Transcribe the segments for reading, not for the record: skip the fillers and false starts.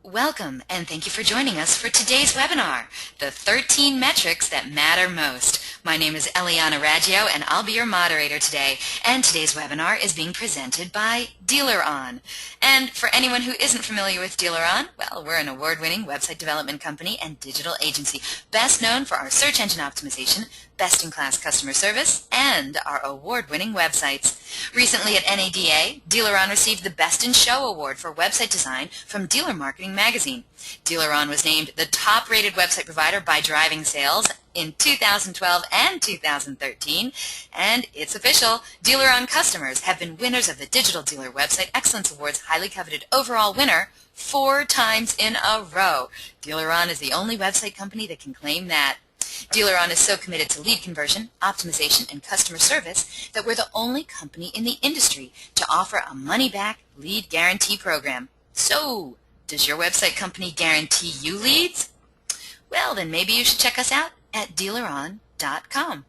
Welcome, and thank you for joining us for today's webinar, The 13 Metrics That Matter Most. My name is Eliana Raggio, and I'll be your moderator today. And today's webinar is being presented by DealerOn. And for anyone who isn't familiar with DealerOn, well, we're an award-winning website development company and digital agency, best known for our search engine optimization, best-in-class customer service, and our award-winning websites. Recently at NADA, DealerOn received the Best in Show Award for website design from Dealer Marketing Magazine. DealerOn was named the top-rated website provider by Driving Sales in 2012 and 2013, and it's official. DealerOn customers have been winners of the Digital Dealer Website Excellence Award's highly coveted overall winner 4 times in a row. DealerOn is the only website company that can claim that. DealerOn is so committed to lead conversion, optimization, and customer service that we're the only company in the industry to offer a money-back lead guarantee program. So, does your website company guarantee you leads? Well, then maybe you should check us out at dealeron.com.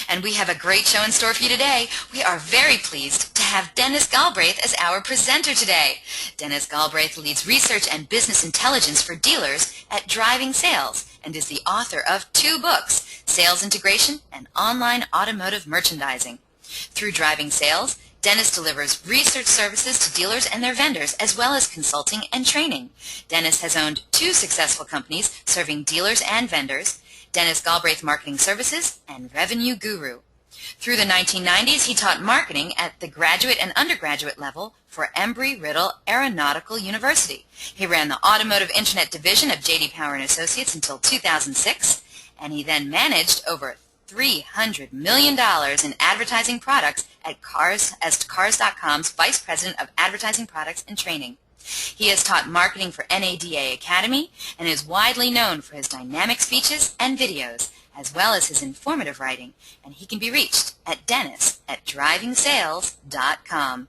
And we have a great show in store for you today. We are very pleased to have Dennis Galbraith as our presenter today. Dennis Galbraith leads research and business intelligence for dealers at Driving Sales and is the author of 2 books, Sales Integration and Online Automotive Merchandising. Through Driving Sales, Dennis delivers research services to dealers and their vendors, as well as consulting and training. Dennis has owned 2 successful companies serving dealers and vendors, Dennis Galbraith Marketing Services and Revenue Guru. Through the 1990s, he taught marketing at the graduate and undergraduate level for Embry-Riddle Aeronautical University. He ran the Automotive Internet Division of J.D. Power and Associates until 2006, and he then managed over $300 million in advertising products at Cars.com's Vice President of Advertising Products and Training. He has taught marketing for NADA Academy and is widely known for his dynamic speeches and videos, as well as his informative writing, and he can be reached at dennis@drivingsales.com.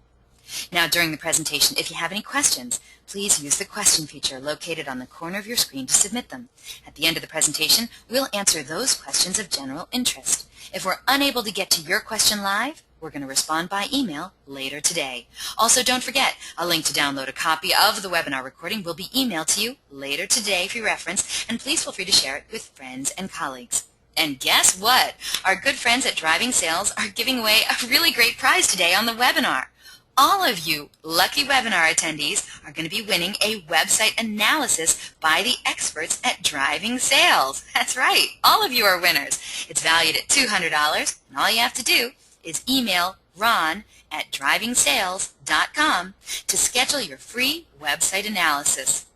Now, during the presentation, if you have any questions, please use the question feature located on the corner of your screen to submit them. At the end of the presentation, we'll answer those questions of general interest. If we're unable to get to your question live, we're going to respond by email later today. Also, don't forget, a link to download a copy of the webinar recording will be emailed to you later today for your reference, and please feel free to share it with friends and colleagues. And guess what? Our good friends at Driving Sales are giving away a really great prize today on the webinar. All of you lucky webinar attendees are going to be winning a website analysis by the experts at Driving Sales. That's right, all of you are winners. It's valued at $200, and all you have to do is email ron@drivingsales.com to schedule your free website analysis.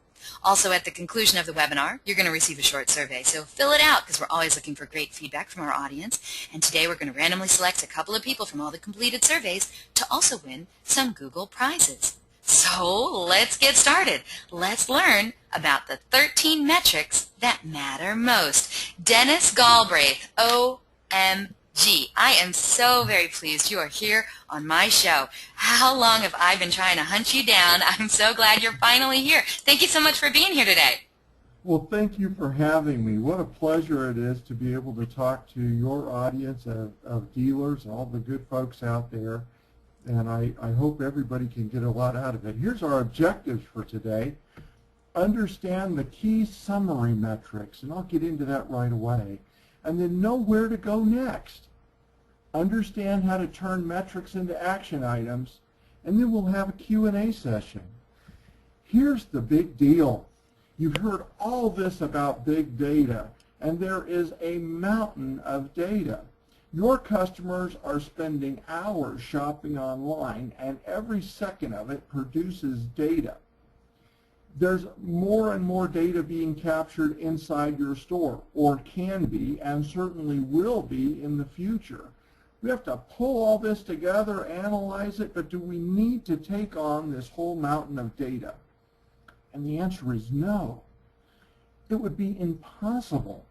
Also, at the conclusion of the webinar, you're going to receive a short survey, so fill it out because we're always looking for great feedback from our audience. And today we're going to randomly select a couple of people from all the completed surveys to also win some Google prizes. So let's get started. Let's learn about the 13 metrics that matter most. Dennis Galbraith, OMG. I am so very pleased you are here on my show. How long have I been trying to hunt you down? I'm so glad you're finally here. Thank you so much for being here today. Well, thank you for having me. What a pleasure it is to be able to talk to your audience of dealers and all the good folks out there. And I hope everybody can get a lot out of it. Here's our objectives for today. Understand the key summary metrics, and I'll get into that right away. And then know where to go next. Understand how to turn metrics into action items, and then we'll have a Q&A session. Here's the big deal. You've heard all this about big data, and there is a mountain of data. Your customers are spending hours shopping online, and every second of it produces data. There's more and more data being captured inside your store, or can be, and certainly will be in the future. We have to pull all this together, analyze it, but do we need to take on this whole mountain of data? And the answer is no. It would be impossible.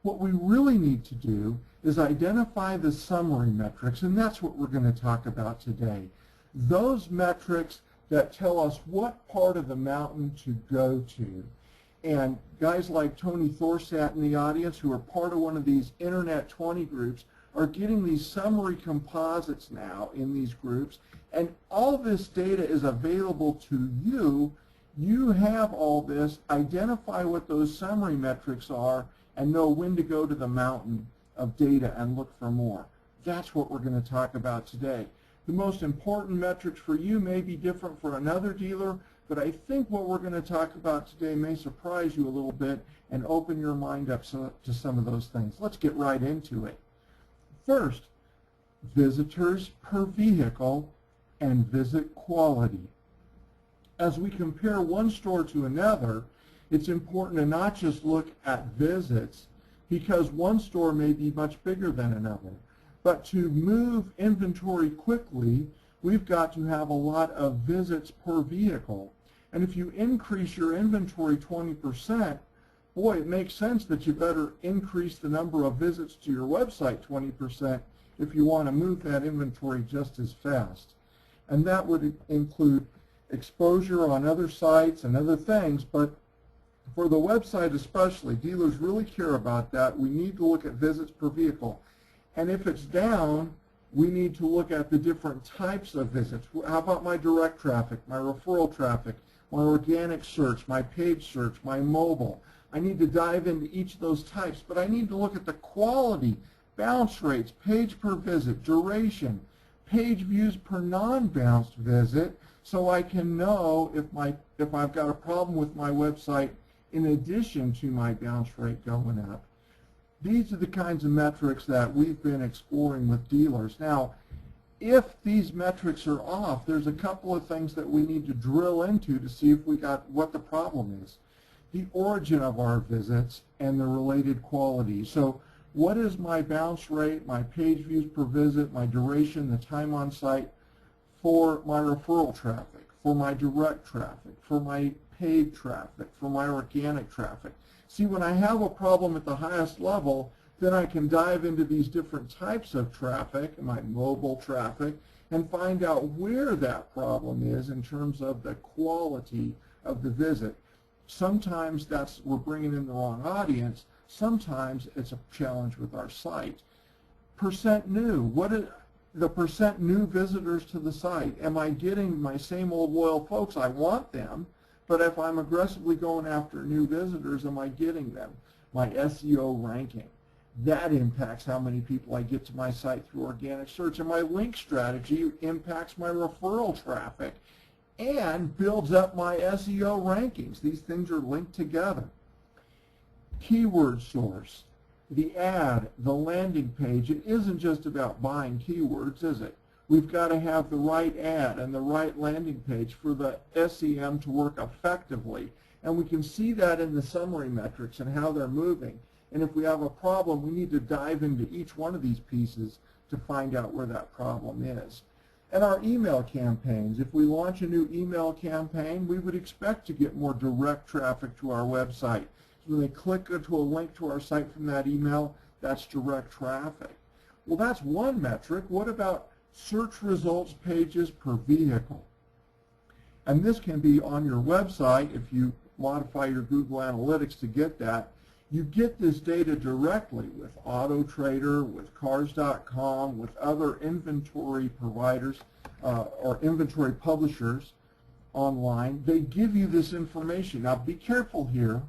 What we really need to do is identify the summary metrics, and that's what we're going to talk about today. Those metrics that tell us what part of the mountain to go to. And guys like Tony Thorsat in the audience, who are part of one of these Internet 20 groups, are getting these summary composites now in these groups, and all this data is available to you You have all this, identify what those summary metrics are, and know when to go to the mountain of data and look for more. That's what we're going to talk about today. The most important metrics for you may be different for another dealer, but I think what we're going to talk about today may surprise you a little bit and open your mind up to some of those things. Let's get right into it. First, visitors per vehicle and visit quality. As we compare one store to another, it's important to not just look at visits, because one store may be much bigger than another. But to move inventory quickly, we've got to have a lot of visits per vehicle. And if you increase your inventory 20%, boy, it makes sense that you better increase the number of visits to your website 20% if you want to move that inventory just as fast. And that would include exposure on other sites and other things, but for the website especially, dealers really care about that. We need to look at visits per vehicle. And if it's down, we need to look at the different types of visits. How about my direct traffic, my referral traffic, my organic search, my paid search, my mobile? I need to dive into each of those types, but I need to look at the quality, bounce rates, page per visit, duration, page views per non-bounced visit, so I can know if I've got a problem with my website in addition to my bounce rate going up. These are the kinds of metrics that we've been exploring with dealers. Now, if these metrics are off, there's a couple of things that we need to drill into to see if we got what the problem is. The origin of our visits and the related quality. So what is my bounce rate, my page views per visit, my duration, the time on site for my referral traffic, for my direct traffic, for my paid traffic, for my organic traffic? See, when I have a problem at the highest level, then I can dive into these different types of traffic, my mobile traffic, and find out where that problem is in terms of the quality of the visit. Sometimes we're bringing in the wrong audience. Sometimes it's a challenge with our site. Percent new. What is the percent new visitors to the site? Am I getting my same old loyal folks? I want them. But if I'm aggressively going after new visitors, am I getting them? My SEO ranking. That impacts how many people I get to my site through organic search. And my link strategy impacts my referral traffic and builds up my SEO rankings. These things are linked together. Keyword source. The ad, the landing page, it isn't just about buying keywords, is it? We've got to have the right ad and the right landing page for the SEM to work effectively. And we can see that in the summary metrics and how they're moving. And if we have a problem, we need to dive into each one of these pieces to find out where that problem is. And our email campaigns, if we launch a new email campaign, we would expect to get more direct traffic to our website. So when they click to a link to our site from that email, that's direct traffic. Well, that's one metric. What about search results pages per vehicle? And this can be on your website if you modify your Google Analytics to get that. You get this data directly with AutoTrader, with Cars.com, with other inventory providers or inventory publishers online. They give you this information. Now be careful here.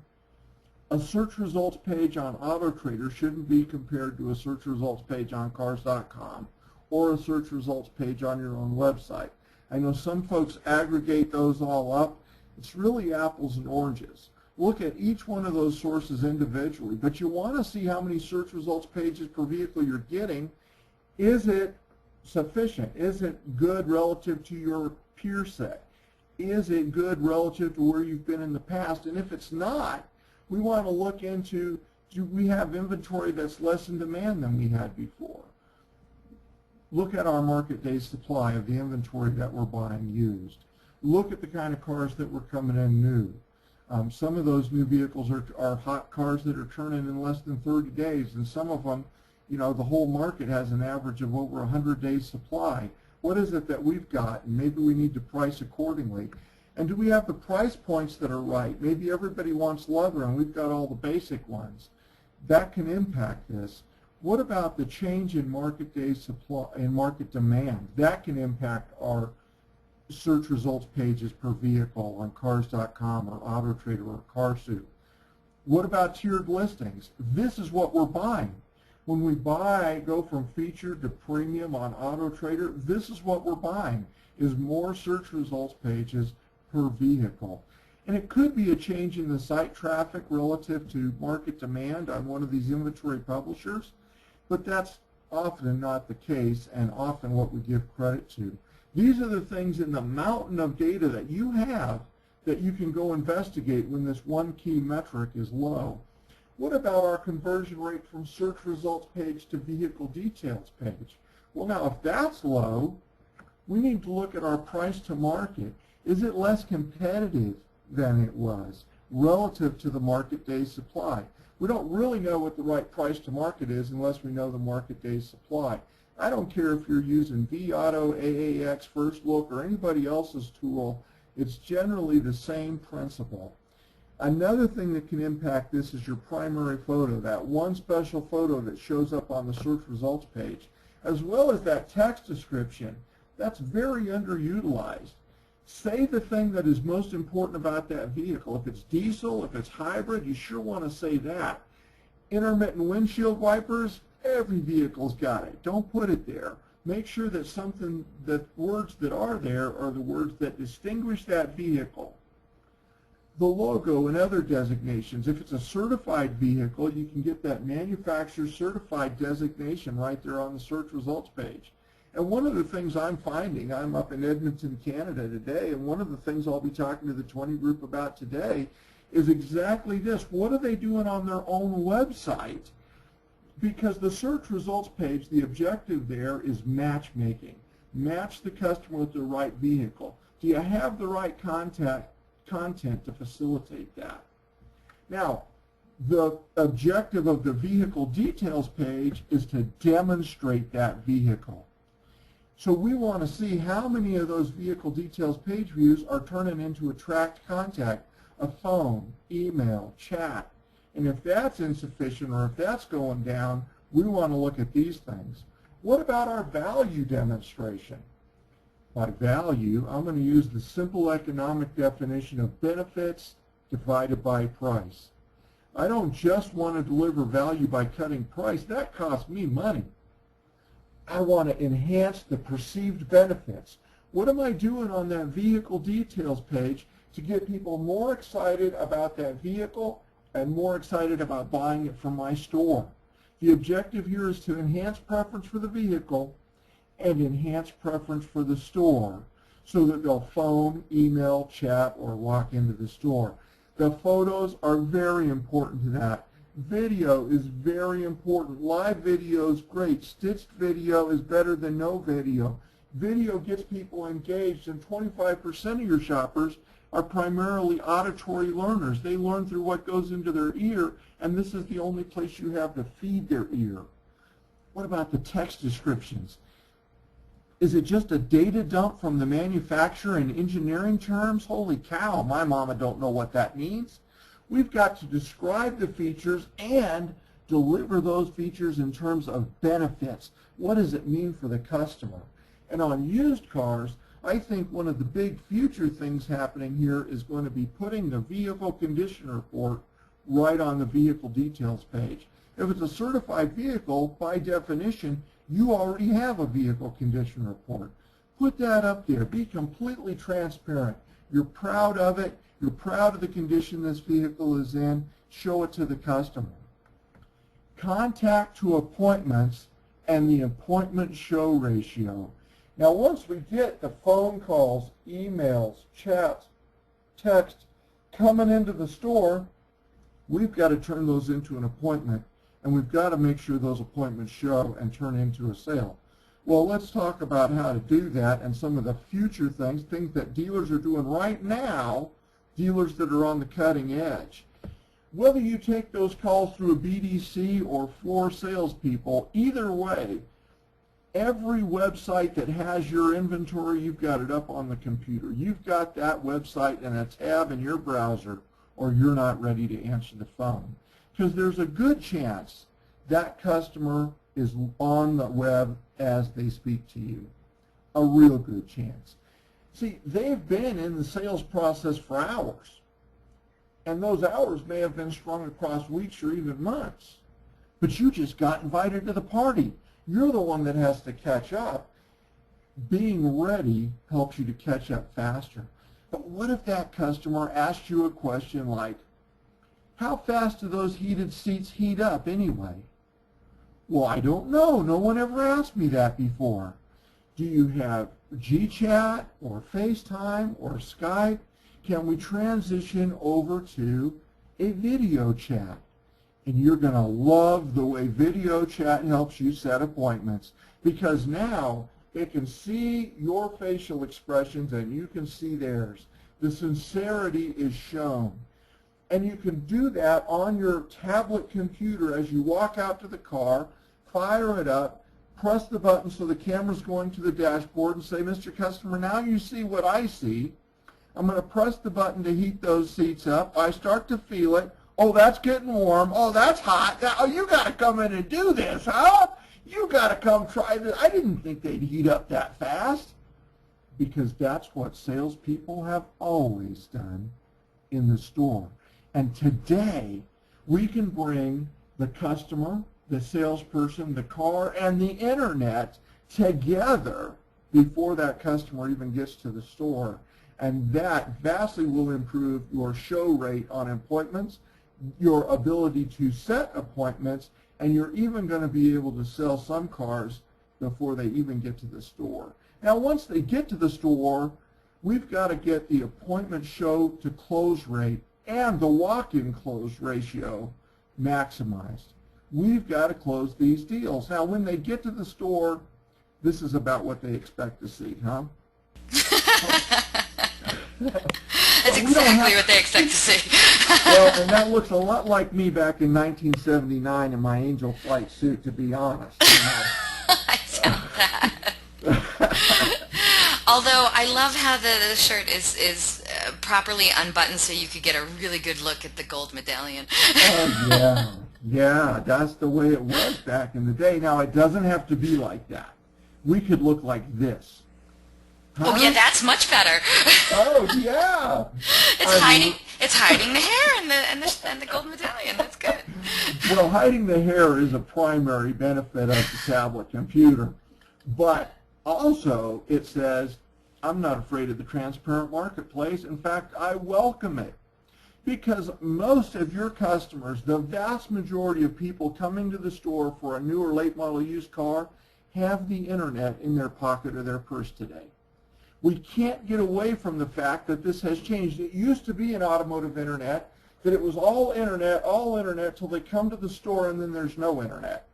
A search results page on AutoTrader shouldn't be compared to a search results page on Cars.com or a search results page on your own website. I know some folks aggregate those all up. It's really apples and oranges. Look at each one of those sources individually, but you want to see how many search results pages per vehicle you're getting. Is it sufficient? Is it good relative to your peer set? Is it good relative to where you've been in the past? And if it's not, we want to look into, do we have inventory that's less in demand than we had before? Look at our market day supply of the inventory that we're buying used. Look at the kind of cars that were coming in new. Some of those new vehicles are hot cars that are turning in less than 30 days, and some of them, you know, the whole market has an average of over 100 days supply. What is it that we've got? And maybe we need to price accordingly. And do we have the price points that are right? Maybe everybody wants leather and we've got all the basic ones. That can impact this. What about the change in market day supply and market demand? That can impact our search results pages per vehicle on cars.com or AutoTrader or CarSoup. What about tiered listings? This is what we're buying. When we go from featured to premium on AutoTrader, this is what we're buying, is more search results pages per vehicle. And it could be a change in the site traffic relative to market demand on one of these inventory publishers, but that's often not the case and often what we give credit to. These are the things in the mountain of data that you have that you can go investigate when this one key metric is low. What about our conversion rate from search results page to vehicle details page? Well, now if that's low, we need to look at our price to market. Is it less competitive than it was relative to the market day supply? We don't really know what the right price to market is unless we know the market day supply. I don't care if you're using vAuto, AAX, First Look, or anybody else's tool. It's generally the same principle. Another thing that can impact this is your primary photo, that one special photo that shows up on the search results page, as well as that text description. That's very underutilized. Say the thing that is most important about that vehicle. If it's diesel, if it's hybrid, you sure want to say that. Intermittent windshield wipers, every vehicle's got it. Don't put it there. Make sure that the words that are there are the words that distinguish that vehicle. The logo and other designations. If it's a certified vehicle, you can get that manufacturer certified designation right there on the search results page. And one of the things I'm finding, I'm up in Edmonton, Canada today, and one of the things I'll be talking to the 20 group about today is exactly this. What are they doing on their own website? Because the search results page, the objective there is matchmaking. Match the customer with the right vehicle. Do you have the right content to facilitate that? Now, the objective of the vehicle details page is to demonstrate that vehicle. So we want to see how many of those vehicle details page views are turning into a tracked contact, a phone, email, chat. And if that's insufficient or if that's going down, we want to look at these things. What about our value demonstration? By value, I'm going to use the simple economic definition of benefits divided by price. I don't just want to deliver value by cutting price. That costs me money. I want to enhance the perceived benefits. What am I doing on that vehicle details page to get people more excited about that vehicle and more excited about buying it from my store? The objective here is to enhance preference for the vehicle and enhance preference for the store so that they'll phone, email, chat, or walk into the store. The photos are very important to that. Video is very important. Live video is great. Stitched video is better than no video. Video gets people engaged, and 25% of your shoppers are primarily auditory learners. They learn through what goes into their ear, and this is the only place you have to feed their ear. What about the text descriptions? Is it just a data dump from the manufacturer in engineering terms? Holy cow, my mama don't know what that means. We've got to describe the features and deliver those features in terms of benefits. What does it mean for the customer? And on used cars, I think one of the big future things happening here is going to be putting the vehicle condition report right on the vehicle details page. If it's a certified vehicle, by definition, you already have a vehicle condition report. Put that up there. Be completely transparent. You're proud of it. You're proud of the condition this vehicle is in. Show it to the customer. Contact to appointments and the appointment show ratio. Now, once we get the phone calls, emails, chats, text coming into the store, we've got to turn those into an appointment, and we've got to make sure those appointments show and turn into a sale. Well, let's talk about how to do that and some of the future things that dealers are doing right now, dealers that are on the cutting edge. Whether you take those calls through a BDC or floor salespeople, either way, every website that has your inventory, you've got it up on the computer. You've got that website in a tab in your browser, or you're not ready to answer the phone. Because there's a good chance that customer is on the web as they speak to you. A real good chance. See, they've been in the sales process for hours, and those hours may have been strung across weeks or even months, but you just got invited to the party. You're the one that has to catch up. Being ready helps you to catch up faster. But what if that customer asked you a question like, how fast do those heated seats heat up anyway? Well, I don't know. No one ever asked me that before. Do you have GChat or FaceTime or Skype? Can we transition over to a video chat? And you're going to love the way video chat helps you set appointments, because now it can see your facial expressions and you can see theirs. The sincerity is shown. And you can do that on your tablet computer as you walk out to the car, fire it up, press the button so the camera's going to the dashboard and say, Mr. Customer, now you see what I see. I'm going to press the button to heat those seats up. I start to feel it. Oh, that's getting warm. Oh, that's hot. Oh, you got to come in and do this, huh? You got to come try this. I didn't think they'd heat up that fast. Because that's what salespeople have always done in the store. And today, we can bring the customer, the salesperson, the car, and the internet together before that customer even gets to the store. And that vastly will improve your show rate on appointments, your ability to set appointments, and you're even going to be able to sell some cars before they even get to the store. Now, once they get to the store, we've got to get the appointment show to close rate and the walk-in close ratio maximized. We've got to close these deals. Now, when they get to the store, this is about what they expect to see, huh? That's exactly what they expect to see. Well, and that looks a lot like me back in 1979 in my Angel Flight suit, to be honest. You know. I doubt that. Although I love how the shirt is properly unbuttoned so you could get a really good look at the gold medallion. Oh, yeah. Yeah, that's the way it was back in the day. Now, it doesn't have to be like that. We could look like this. Huh? Oh, yeah, that's much better. Oh, yeah. It's hiding the hair and the gold medallion. That's good. Well, hiding the hair is a primary benefit of the tablet computer. But also, it says, I'm not afraid of the transparent marketplace. In fact, I welcome it. Because most of your customers, the vast majority of people coming to the store for a new or late model used car, have the internet in their pocket or their purse today. We can't get away from the fact that this has changed. It used to be an automotive internet, that it was all internet till they come to the store and then there's no internet.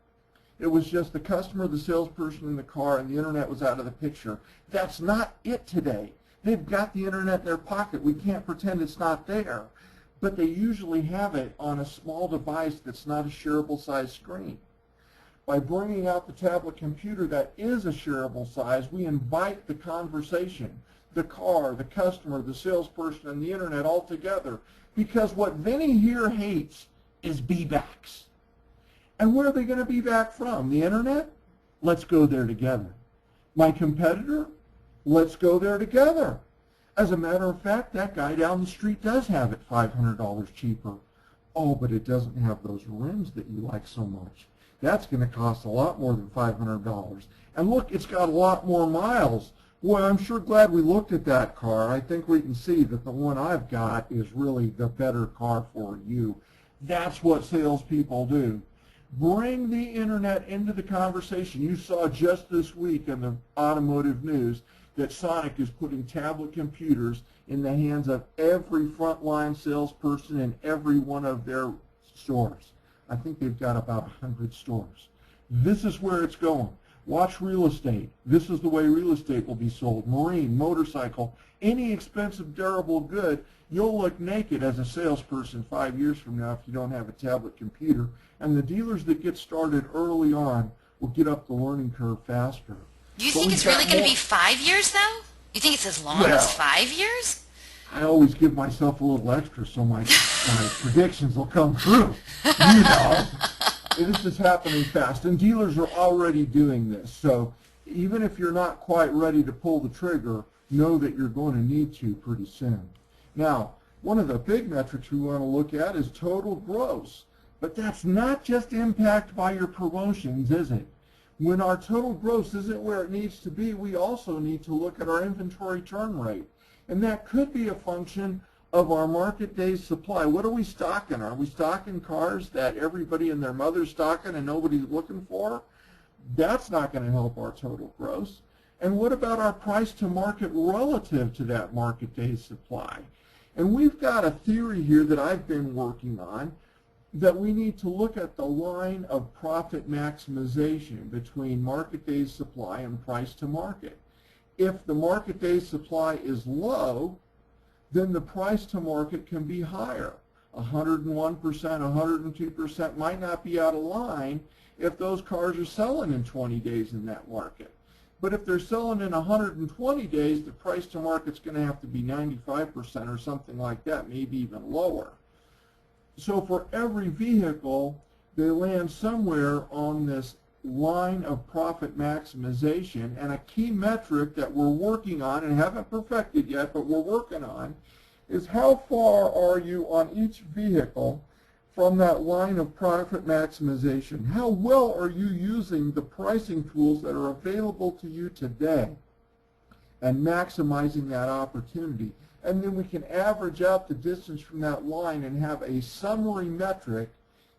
It was just the customer, the salesperson in the car, and the internet was out of the picture. That's not it today. They've got the internet in their pocket. We can't pretend it's not there. But they usually have it on a small device that's not a shareable size screen. By bringing out the tablet computer that is a shareable size, we invite the conversation, the car, the customer, the salesperson, and the internet all together. Because what Vinny here hates is be-backs. And where are they going to be back from? The internet? Let's go there together. My competitor? Let's go there together. As a matter of fact, that guy down the street does have it $500 cheaper. Oh, but it doesn't have those rims that you like so much. That's going to cost a lot more than $500. And look, it's got a lot more miles. Boy, I'm sure glad we looked at that car. I think we can see that the one I've got is really the better car for you. That's what salespeople do. Bring the internet into the conversation. You saw just this week in the automotive news that Sonic is putting tablet computers in the hands of every frontline salesperson in every one of their stores. I think they've got about 100 stores. This is where it's going. Watch real estate. This is the way real estate will be sold. Marine, motorcycle, any expensive durable good. You'll look naked as a salesperson 5 years from now if you don't have a tablet computer. And the dealers that get started early on will get up the learning curve faster. Do you think it's really going to be 5 years, though? You think it's as long as 5 years? I always give myself a little extra so my predictions will come true. You know, this is happening fast, and dealers are already doing this. So even if you're not quite ready to pull the trigger, know that you're going to need to pretty soon. Now, one of the big metrics we want to look at is total gross. But that's not just impacted by your promotions, is it? When our total gross isn't where it needs to be, we also need to look at our inventory turn rate. And that could be a function of our market days supply. What are we stocking? Are we stocking cars that everybody and their mother's stocking and nobody's looking for? That's not going to help our total gross. And what about our price to market relative to that market days supply? And we've got a theory here that I've been working on, that we need to look at the line of profit maximization between market days supply and price to market. If the market days supply is low, then the price to market can be higher. 101%, 102% might not be out of line if those cars are selling in 20 days in that market. But if they're selling in 120 days, the price to market's going to have to be 95% or something like that, maybe even lower. So for every vehicle, they land somewhere on this line of profit maximization, and a key metric that we're working on and haven't perfected yet, but we're working on, is how far are you on each vehicle from that line of profit maximization? How well are you using the pricing tools that are available to you today and maximizing that opportunity? And then we can average out the distance from that line and have a summary metric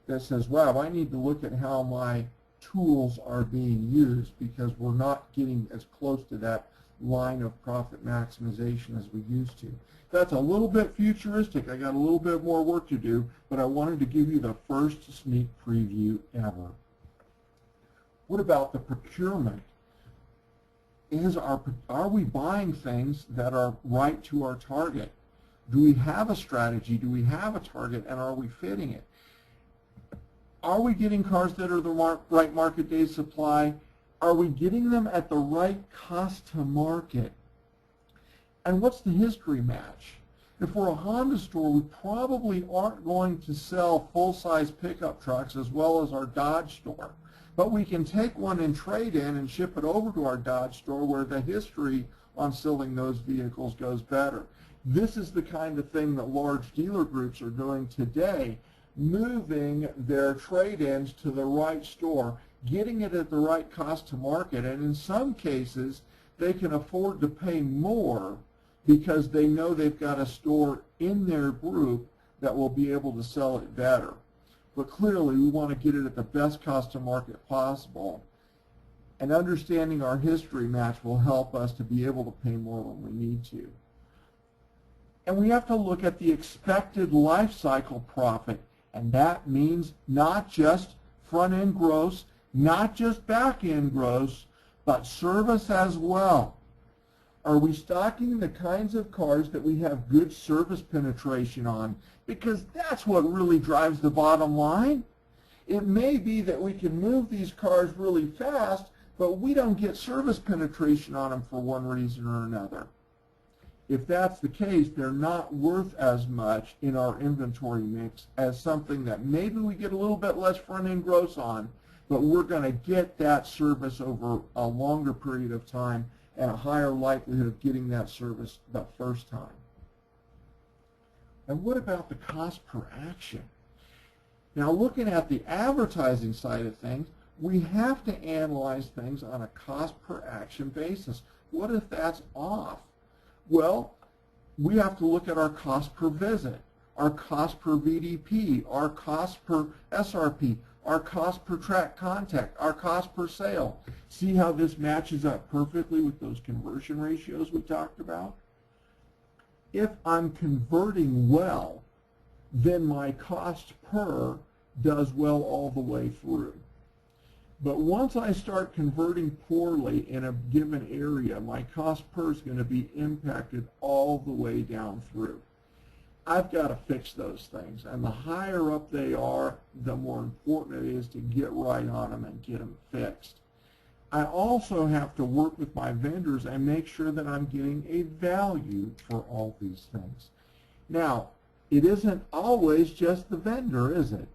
that says, wow, I need to look at how my tools are being used because we're not getting as close to that line of profit maximization as we used to. That's a little bit futuristic. I got a little bit more work to do, but I wanted to give you the first sneak preview ever. What about the procurement? Are we buying things that are right to our target? Do we have a strategy? Do we have a target? And are we fitting it? Are we getting cars that are the right market day supply? Are we getting them at the right cost to market? And what's the history match? If we're a Honda store, we probably aren't going to sell full-size pickup trucks as well as our Dodge store. But we can take one and trade in and ship it over to our Dodge store where the history on selling those vehicles goes better. This is the kind of thing that large dealer groups are doing today, moving their trade-ins to the right store, getting it at the right cost to market, and in some cases they can afford to pay more because they know they've got a store in their group that will be able to sell it better. But clearly we want to get it at the best cost to market possible, and understanding our history match will help us to be able to pay more when we need to. And we have to look at the expected life cycle profit, and that means not just front-end gross, not just back-end gross, but service as well. Are we stocking the kinds of cars that we have good service penetration on? Because that's what really drives the bottom line. It may be that we can move these cars really fast, but we don't get service penetration on them for one reason or another. If that's the case, they're not worth as much in our inventory mix as something that maybe we get a little bit less front-end gross on, but we're going to get that service over a longer period of time and a higher likelihood of getting that service the first time. And what about the cost per action? Now, looking at the advertising side of things, we have to analyze things on a cost per action basis. What if that's off? Well, we have to look at our cost per visit, our cost per VDP, our cost per SRP, our cost per track contact, our cost per sale. See how this matches up perfectly with those conversion ratios we talked about? If I'm converting well, then my cost per does well all the way through. But once I start converting poorly in a given area, my cost per is going to be impacted all the way down through. I've got to fix those things, and the higher up they are, the more important it is to get right on them and get them fixed. I also have to work with my vendors and make sure that I'm getting a value for all these things. Now, it isn't always just the vendor, is it?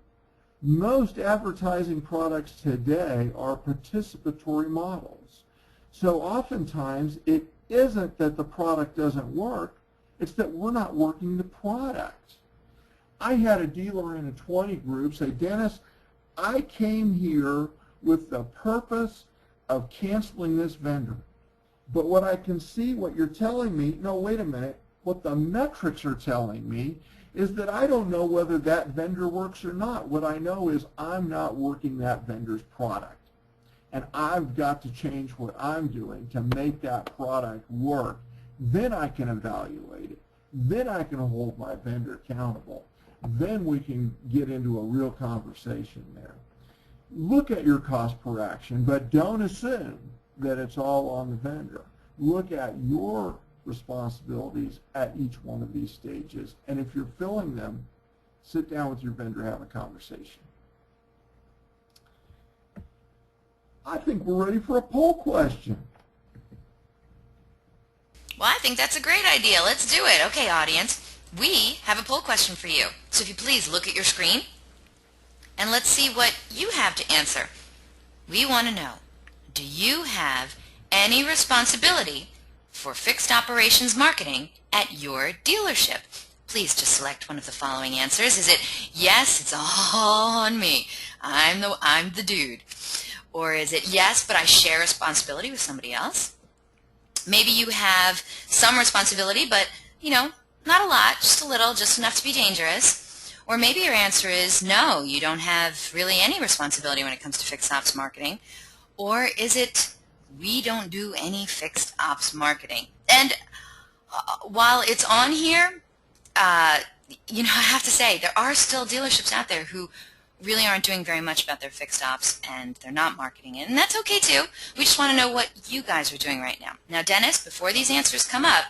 Most advertising products today are participatory models. So oftentimes it isn't that the product doesn't work, it's that we're not working the product. I had a dealer in a 20 group say, Dennis, I came here with the purpose of canceling this vendor. But what I can see, what you're telling me, no, wait a minute, what the metrics are telling me is that I don't know whether that vendor works or not. What I know is I'm not working that vendor's product. And I've got to change what I'm doing to make that product work. Then I can evaluate it. Then I can hold my vendor accountable. Then we can get into a real conversation there. Look at your cost per action, but don't assume that it's all on the vendor. Look at your responsibilities at each one of these stages, and if you're filling them, sit down with your vendor, have a conversation. I think we're ready for a poll question. Well, I think that's a great idea. Let's do it. Okay, audience, we have a poll question for you. So if you please look at your screen, and let's see what you have to answer. We want to know, do you have any responsibility for fixed operations marketing at your dealership? Please just select one of the following answers. Is it, yes, it's all on me, I'm the dude? Or is it, yes, but I share responsibility with somebody else? Maybe you have some responsibility, but, you know, not a lot, just a little, just enough to be dangerous. Or maybe your answer is, no, you don't have really any responsibility when it comes to fixed ops marketing. Or is it, we don't do any fixed ops marketing? And while it's on here, you know, I have to say, there are still dealerships out there who really aren't doing very much about their fixed ops, and they're not marketing it. And that's okay, too. We just want to know what you guys are doing right now. Now, Dennis, before these answers come up,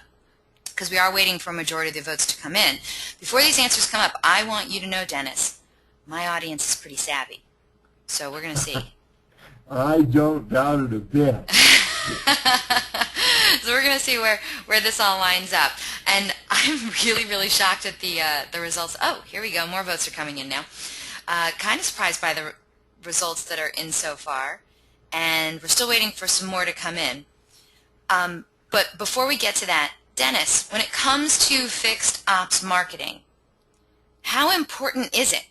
because we are waiting for a majority of the votes to come in, before these answers come up, I want you to know, Dennis, my audience is pretty savvy. So we're going to see. I don't doubt it a bit. So we're going to see where this all lines up. And I'm really, really shocked at the results. Oh, here we go. More votes are coming in now. Kind of surprised by the results that are in so far. And we're still waiting for some more to come in. But before we get to that, Dennis, when it comes to fixed ops marketing, how important is it?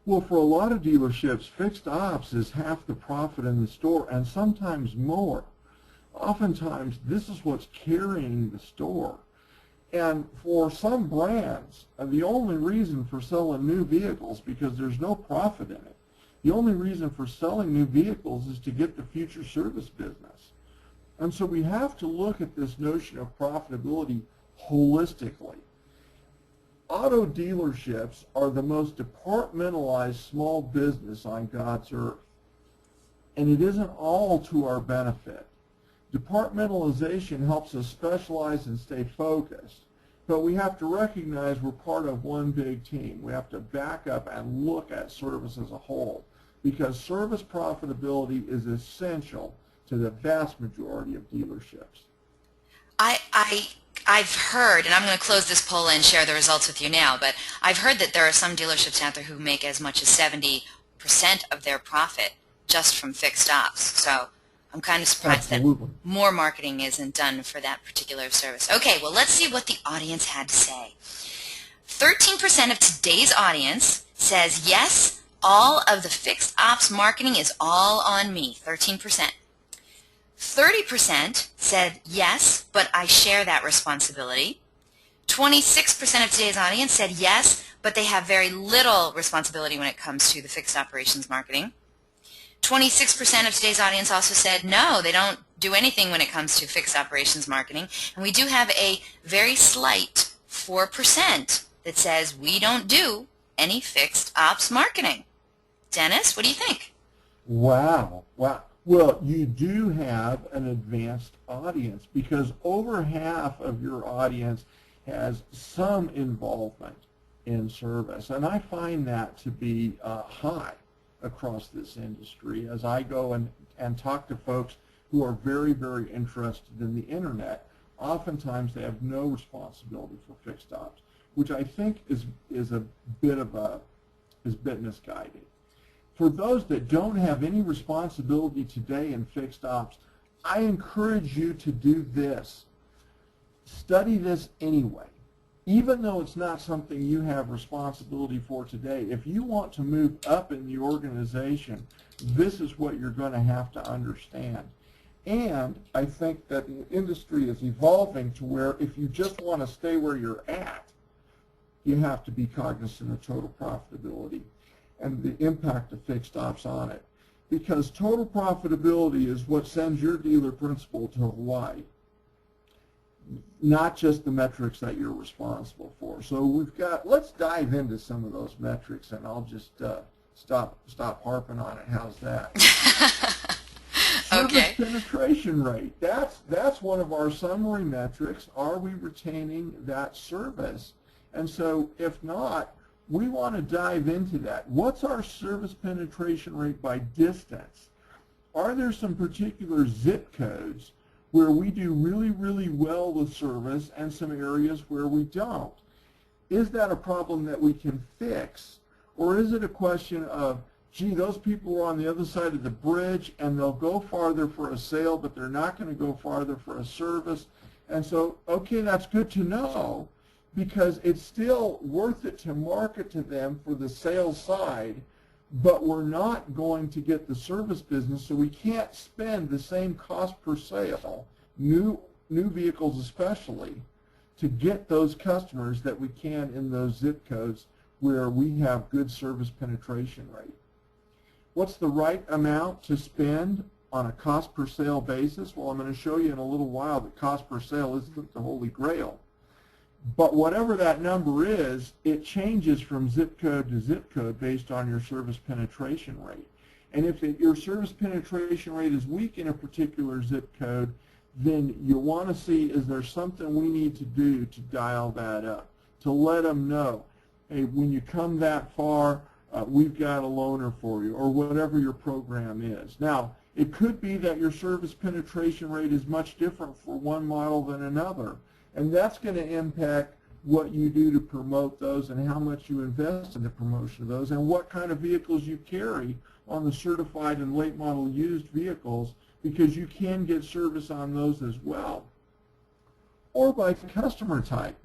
Well, for a lot of dealerships, fixed ops is half the profit in the store, and sometimes more. Oftentimes, this is what's carrying the store. And for some brands, the only reason for selling new vehicles, because there's no profit in it, the only reason for selling new vehicles is to get the future service business. And so we have to look at this notion of profitability holistically. Auto dealerships are the most departmentalized small business on God's earth. And it isn't all to our benefit. Departmentalization helps us specialize and stay focused. But we have to recognize we're part of one big team. We have to back up and look at service as a whole, because service profitability is essential to the vast majority of dealerships. I've heard, and I'm going to close this poll and share the results with you now, but I've heard that there are some dealerships out there who make as much as 70% of their profit just from fixed ops. So I'm kind of surprised Absolutely. that more marketing isn't done for that particular service. Okay, well, let's see what the audience had to say. 13% of today's audience says, yes, all of the fixed ops marketing is all on me, 13%. 30% said, yes, but I share that responsibility. 26% of today's audience said, yes, but they have very little responsibility when it comes to the fixed operations marketing. 26% of today's audience also said, no, they don't do anything when it comes to fixed operations marketing. And we do have a very slight 4% that says we don't do any fixed ops marketing. Dennis, what do you think? Wow. Well, you do have an advanced audience, because over half of your audience has some involvement in service. And I find that to be high across this industry as I go and talk to folks who are very, very interested in the internet. Oftentimes they have no responsibility for fixed ops, which I think is a bit misguided. For those that don't have any responsibility today in fixed ops, I encourage you to do this. Study this anyway. Even though it's not something you have responsibility for today, if you want to move up in the organization, this is what you're going to have to understand. And I think that the industry is evolving to where if you just want to stay where you're at, you have to be cognizant of total profitability and the impact of fixed ops on it. Because total profitability is what sends your dealer principal to Hawaii, not just the metrics that you're responsible for. So let's dive into some of those metrics, and I'll just stop harping on it. How's that? Okay. Service penetration rate. That's one of our summary metrics. Are we retaining that service? And so if not, we want to dive into that. What's our service penetration rate by distance? Are there some particular zip codes where we do really, really well with service and some areas where we don't? Is that a problem that we can fix? Or is it a question of, gee, those people are on the other side of the bridge and they'll go farther for a sale, but they're not going to go farther for a service? And so, okay, that's good to know, because it's still worth it to market to them for the sales side, but we're not going to get the service business, so we can't spend the same cost per sale, new vehicles especially, to get those customers that we can in those zip codes where we have good service penetration rate. What's the right amount to spend on a cost per sale basis? Well, I'm going to show you in a little while that cost per sale isn't the holy grail. But whatever that number is, it changes from zip code to zip code based on your service penetration rate. And if your service penetration rate is weak in a particular zip code, then you want to see, is there something we need to do to dial that up, to let them know, hey, when you come that far, we've got a loaner for you, or whatever your program is. Now, it could be that your service penetration rate is much different for one model than another, and that's going to impact what you do to promote those and how much you invest in the promotion of those and what kind of vehicles you carry on the certified and late model used vehicles, because you can get service on those as well. Or by customer type.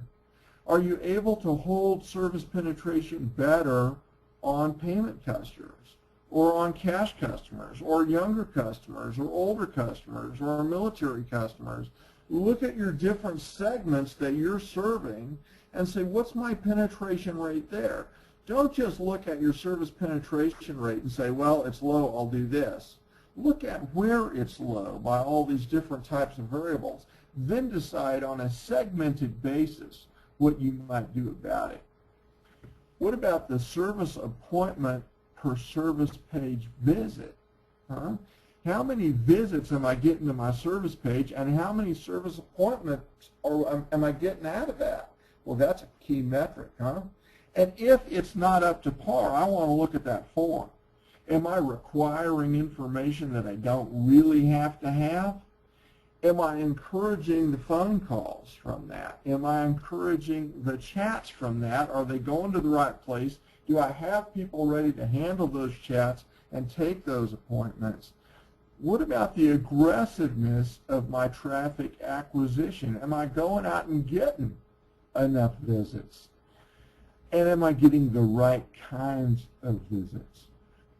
Are you able to hold service penetration better on payment customers, or on cash customers, or younger customers, or older customers, or military customers? Look at your different segments that you're serving and say, what's my penetration rate there? Don't just look at your service penetration rate and say, well, it's low, I'll do this. Look at where it's low by all these different types of variables. Then decide on a segmented basis what you might do about it. What about the service appointment per service page visit? How many visits am I getting to my service page, and how many service appointments am I getting out of that? Well, that's a key metric, And if it's not up to par, I want to look at that form. Am I requiring information that I don't really have to have? Am I encouraging the phone calls from that? Am I encouraging the chats from that? Are they going to the right place? Do I have people ready to handle those chats and take those appointments? What about the aggressiveness of my traffic acquisition? Am I going out and getting enough visits? And am I getting the right kinds of visits?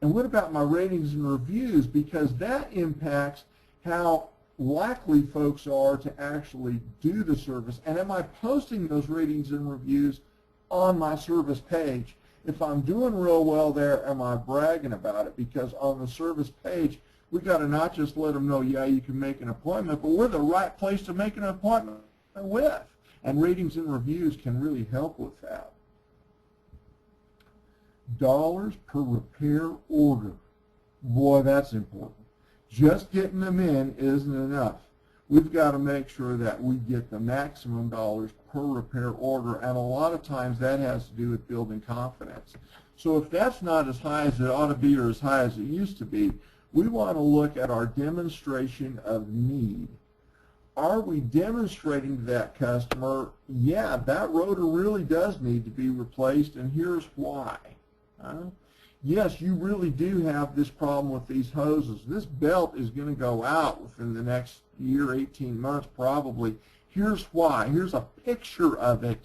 And what about my ratings and reviews? Because that impacts how likely folks are to actually do the service. And am I posting those ratings and reviews on my service page? If I'm doing real well there, am I bragging about it? Because on the service page, we got to not just let them know, yeah, you can make an appointment, but we're the right place to make an appointment with. And ratings and reviews can really help with that. Dollars per repair order. Boy, that's important. Just getting them in isn't enough. We've got to make sure that we get the maximum dollars per repair order, and a lot of times that has to do with building confidence. So if that's not as high as it ought to be or as high as it used to be, we want to look at our demonstration of need. Are we demonstrating to that customer, yeah, that rotor really does need to be replaced, and here's why. yes, you really do have this problem with these hoses. This belt is going to go out within the next year, 18 months probably. Here's why. Here's a picture of it.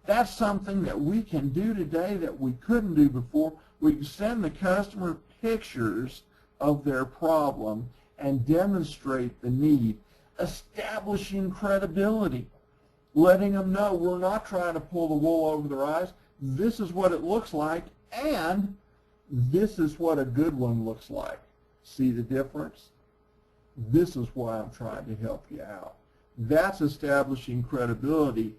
That's something that we can do today that we couldn't do before. We can send the customer pictures of their problem and demonstrate the need, establishing credibility, letting them know we're not trying to pull the wool over their eyes. This is what it looks like, and this is what a good one looks like. See the difference? This is why I'm trying to help you out. That's establishing credibility.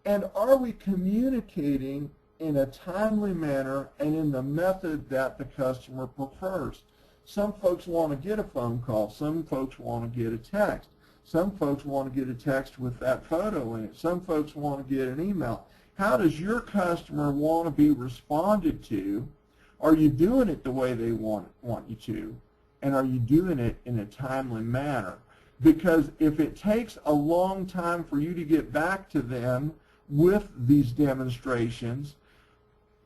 And are we communicating in a timely manner and in the method that the customer prefers? Some folks want to get a phone call. Some folks want to get a text. Some folks want to get a text with that photo in it. Some folks want to get an email. How does your customer want to be responded to? Are you doing it the way they want you to? And are you doing it in a timely manner? Because if it takes a long time for you to get back to them with these demonstrations,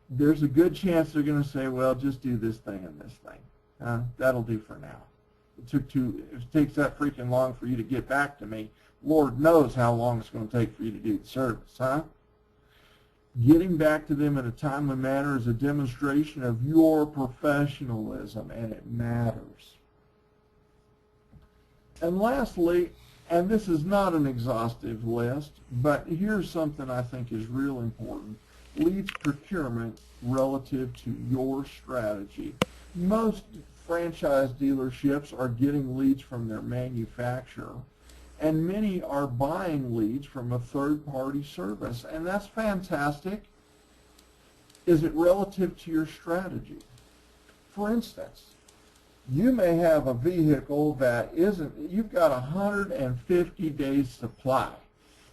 there's a good chance they're going to say, well, just do this thing and this thing. That'll do for now. If it takes that freaking long for you to get back to me, Lord knows how long it's going to take for you to do the service, huh? Getting back to them in a timely manner is a demonstration of your professionalism, and it matters. And lastly, and this is not an exhaustive list, but here's something I think is real important, leads procurement relative to your strategy. Most franchise dealerships are getting leads from their manufacturer, and many are buying leads from a third-party service, and that's fantastic. Is it relative to your strategy? For instance, you may have a vehicle that you've got 150 days supply.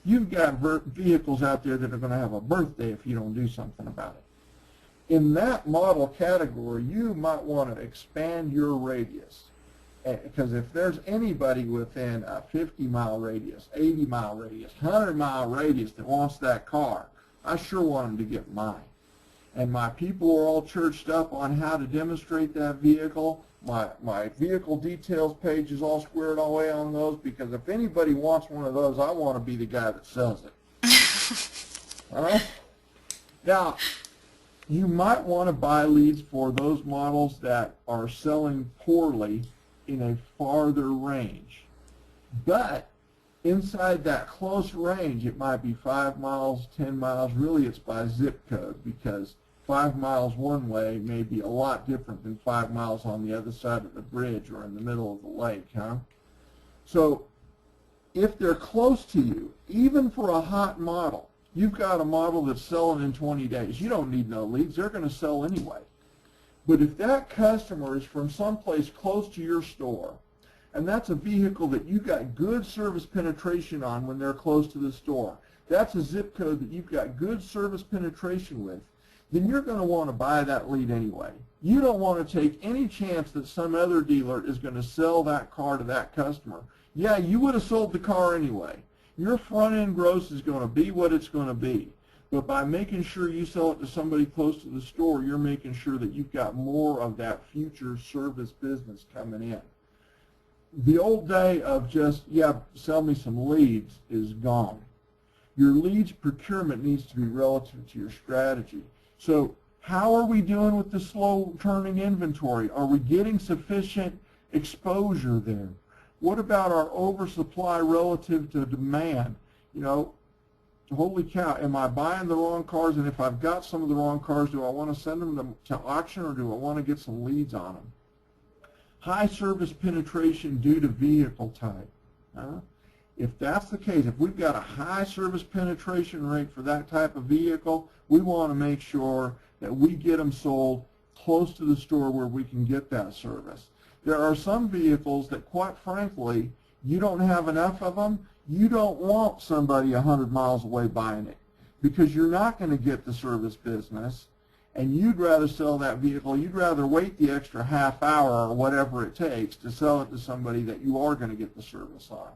You've got vehicles out there that are going to have a birthday if you don't do something about it. In that model category, you might want to expand your radius. Because if there's anybody within a 50-mile radius, 80-mile radius, 100-mile radius that wants that car, I sure want them to get mine. And my people are all churched up on how to demonstrate that vehicle. My vehicle details page is all squared away on those, because if anybody wants one of those, I want to be the guy that sells it. All right? Now, you might want to buy leads for those models that are selling poorly in a farther range. But inside that close range, it might be 5 miles, 10 miles. Really, it's by zip code, because 5 miles one way may be a lot different than 5 miles on the other side of the bridge or in the middle of the lake, huh? So if they're close to you, even for a hot model, you've got a model that's selling in 20 days. You don't need no leads. They're going to sell anyway. But if that customer is from someplace close to your store, and that's a vehicle that you got good service penetration on when they're close to the store, that's a zip code that you've got good service penetration with, then you're going to want to buy that lead anyway. You don't want to take any chance that some other dealer is going to sell that car to that customer. Yeah, you would have sold the car anyway. Your front-end gross is going to be what it's going to be. But by making sure you sell it to somebody close to the store, you're making sure that you've got more of that future service business coming in. The old day of just, yeah, sell me some leads is gone. Your leads procurement needs to be relative to your strategy. So how are we doing with the slow turning inventory? Are we getting sufficient exposure there? What about our oversupply relative to demand? You know, holy cow, am I buying the wrong cars? And if I've got some of the wrong cars, do I want to send them to auction, or do I want to get some leads on them? High service penetration due to vehicle type. If that's the case, if we've got a high service penetration rate for that type of vehicle, we want to make sure that we get them sold close to the store where we can get that service. There are some vehicles that, quite frankly, you don't have enough of them. You don't want somebody 100 miles away buying it, because you're not going to get the service business, and you'd rather sell that vehicle. You'd rather wait the extra half hour or whatever it takes to sell it to somebody that you are going to get the service on.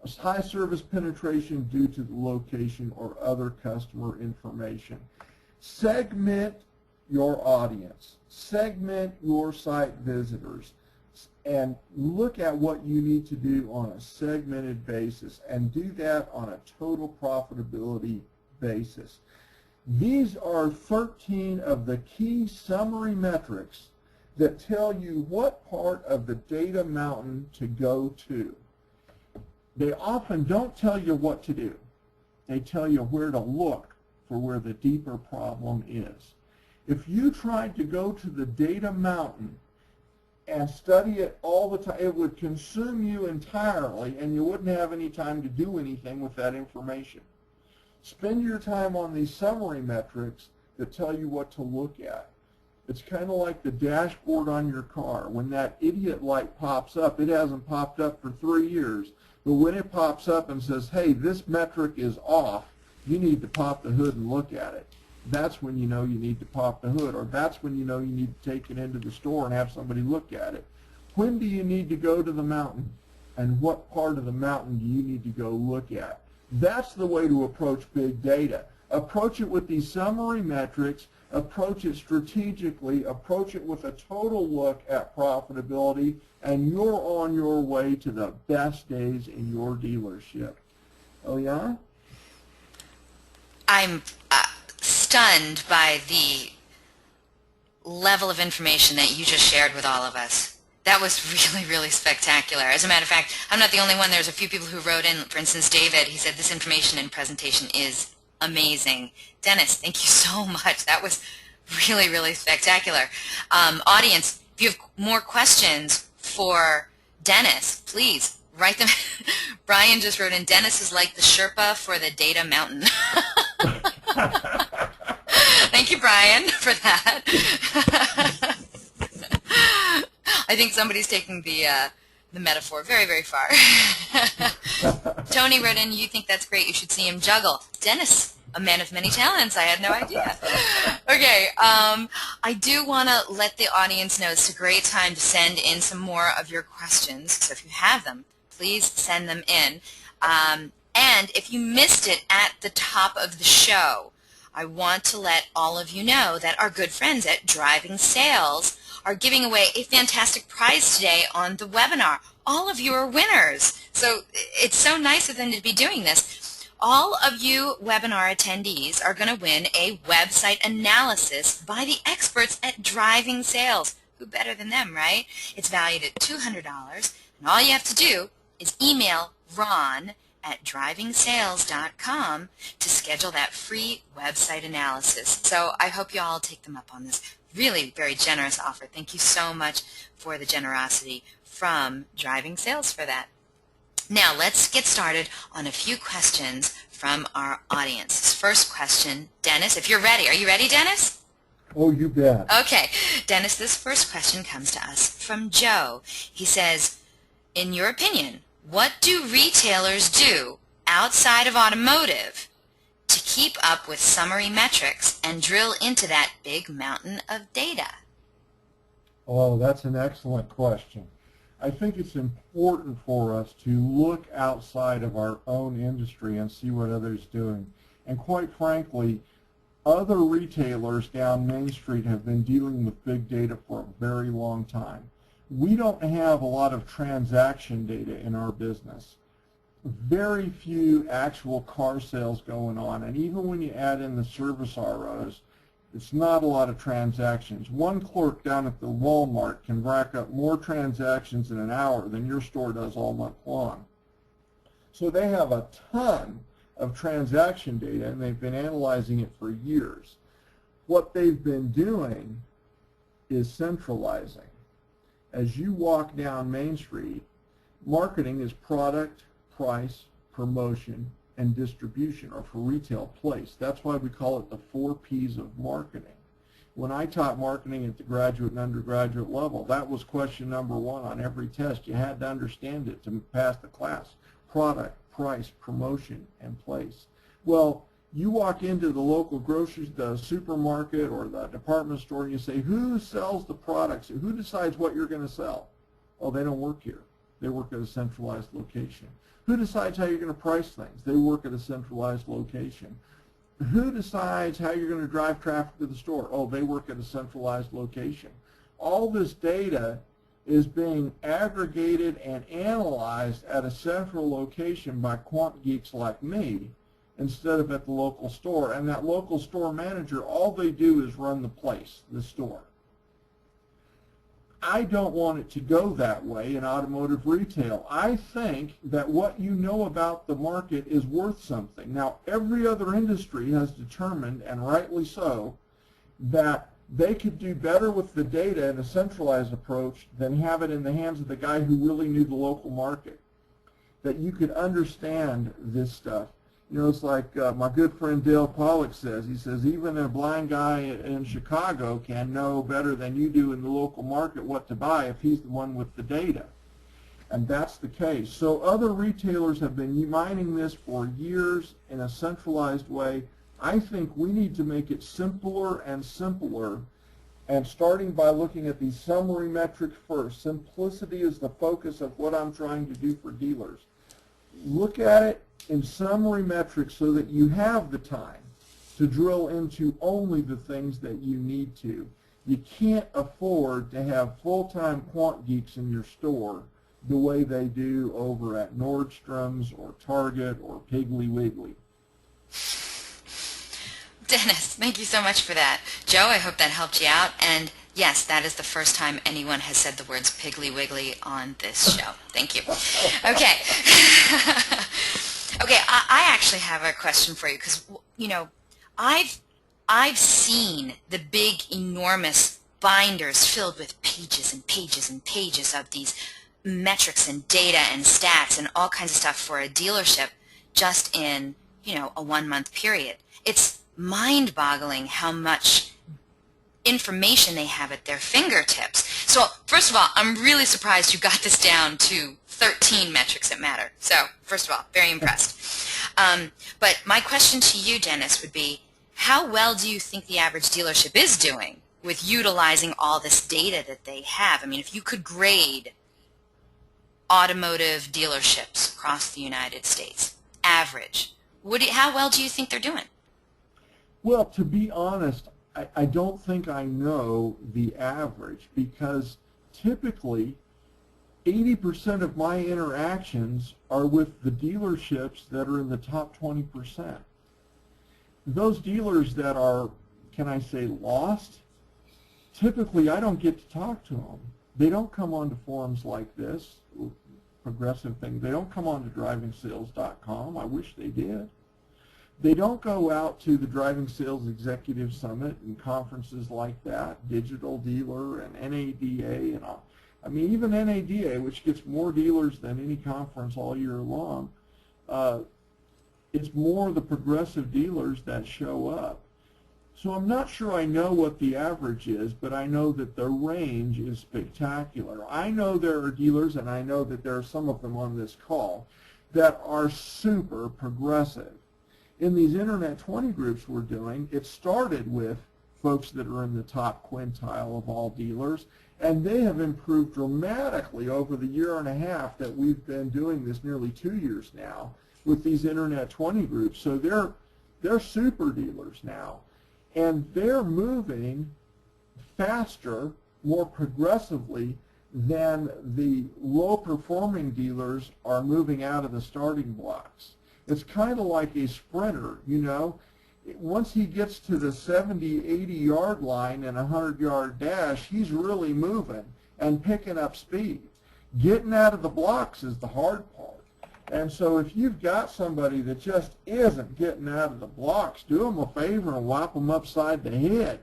A high service penetration due to the location or other customer information. Segment your audience, segment your site visitors, and look at what you need to do on a segmented basis, and do that on a total profitability basis. These are 13 of the key summary metrics that tell you what part of the data mountain to go to. They often don't tell you what to do. They tell you where to look for where the deeper problem is. If you tried to go to the data mountain and study it all the time, it would consume you entirely, and you wouldn't have any time to do anything with that information. Spend your time on these summary metrics that tell you what to look at. It's kind of like the dashboard on your car. When that idiot light pops up, it hasn't popped up for 3 years, but when it pops up and says, hey, this metric is off, you need to pop the hood and look at it. That's when you know you need to pop the hood, or that's when you know you need to take it into the store and have somebody look at it. When do you need to go to the mountain, and what part of the mountain do you need to go look at? That's the way to approach big data. Approach it with these summary metrics, approach it strategically, approach it with a total look at profitability, and you're on your way to the best days in your dealership. Eliana? I'm stunned by the level of information that you just shared with all of us. That was really, really spectacular. As a matter of fact, I'm not the only one. There's a few people who wrote in. For instance, David, he said this information and presentation is amazing. Dennis, thank you so much. That was really, really spectacular. Audience, if you have more questions for Dennis, please write them. Brian just wrote in, Dennis is like the Sherpa for the data mountain. Thank you, Brian, for that. I think somebody's taking the metaphor very, very far. Tony wrote in, you think that's great. You should see him juggle. Dennis, a man of many talents. I had no idea. Okay, I do want to let the audience know it's a great time to send in some more of your questions. So if you have them, please send them in. And if you missed it at the top of the show, I want to let all of you know that our good friends at Driving Sales are giving away a fantastic prize today on the webinar. All of you are winners. So it's so nice of them to be doing this. All of you webinar attendees are going to win a website analysis by the experts at Driving Sales. Who better than them, right? It's valued at $200, and all you have to do is email Ron at drivingsales.com to schedule that free website analysis. So I hope you all take them up on this really very generous offer. Thank you so much for the generosity from Driving Sales for that. Now let's get started on a few questions from our audience. This first question, Dennis, if you're ready. Are you ready, Dennis? Oh, you bet. Okay. Dennis, this first question comes to us from Joe. He says, in your opinion, what do retailers do outside of automotive to keep up with summary metrics and drill into that big mountain of data? Oh, that's an excellent question. I think it's important for us to look outside of our own industry and see what others are doing. And quite frankly, other retailers down Main Street have been dealing with big data for a very long time. We don't have a lot of transaction data in our business. Very few actual car sales going on, and even when you add in the service ROs, it's not a lot of transactions. One clerk down at the Walmart can rack up more transactions in an hour than your store does all month long. So they have a ton of transaction data, and they've been analyzing it for years. What they've been doing is centralizing. As you walk down Main Street, marketing is product, price, promotion, and distribution, or for retail, place. That's why we call it the 4 Ps of marketing. When I taught marketing at the graduate and undergraduate level, that was question number 1 on every test. You had to understand it to pass the class. Product, price, promotion, and place. Well, you walk into the local grocery, the supermarket, or the department store, and you say, who sells the products? Who decides what you're going to sell? Oh, they don't work here. They work at a centralized location. Who decides how you're going to price things? They work at a centralized location. who decides how you're going to drive traffic to the store? Oh, they work at a centralized location. All this data is being aggregated and analyzed at a central location by quant geeks like me instead of at the local store. And that local store manager, all they do is run the place, the store. I don't want it to go that way in automotive retail. I think that what you know about the market is worth something. Now, every other industry has determined, and rightly so, that they could do better with the data in a centralized approach than have it in the hands of the guy who really knew the local market, that you could understand this stuff. You know, it's like my good friend Dale Pollack says. He says, even a blind guy in Chicago can know better than you do in the local market what to buy if he's the one with the data. And that's the case. So other retailers have been mining this for years in a centralized way. I think we need to make it simpler and simpler, and starting by looking at these summary metrics first. Simplicity is the focus of what I'm trying to do for dealers. Look at it in summary metrics so that you have the time to drill into only the things that you need to. You can't afford to have full-time quant geeks in your store the way they do over at Nordstrom's or Target or Piggly Wiggly. Dennis, thank you so much for that. Joe, I hope that helped you out. And yes, that is the first time anyone has said the words Piggly Wiggly on this show. Thank you. Okay. Okay, I actually have a question for you because, you know, I've seen the big, enormous binders filled with pages and pages and pages of these metrics and data and stats and all kinds of stuff for a dealership just in, you know, a 1-month period. It's mind-boggling how much information they have at their fingertips. So first of all, I'm really surprised you got this down to 13 metrics that matter. So first of all, very impressed. But my question to you, Dennis, would be, how well do you think the average dealership is doing with utilizing all this data that they have? I mean, if you could grade automotive dealerships across the United States, average, how well do you think they're doing? Well, to be honest, I don't think I know the average, because typically 80% of my interactions are with the dealerships that are in the top 20%. Those dealers that are, can I say, lost, typically I don't get to talk to them. They don't come onto forums like this, progressive thing. They don't come onto drivingsales.com. I wish they did. They don't go out to the Driving Sales Executive Summit and conferences like that, Digital Dealer and NADA and all. I mean, even NADA, which gets more dealers than any conference all year long, it's more the progressive dealers that show up. So I'm not sure I know what the average is, but I know that the range is spectacular. I know there are dealers, and I know that there are some of them on this call, that are super progressive. In these Internet 20 groups we're doing, it started with folks that are in the top quintile of all dealers, and they have improved dramatically over the year and a half that we've been doing this, nearly 2 years now, with these Internet 20 groups. So they're super dealers now, and they're moving faster, more progressively than the low-performing dealers are moving out of the starting blocks. It's kind of like a sprinter, you know. Once he gets to the 70, 80-yard line and a 100-yard dash, he's really moving and picking up speed. Getting out of the blocks is the hard part. And so if you've got somebody that just isn't getting out of the blocks, do them a favor and whop them upside the head.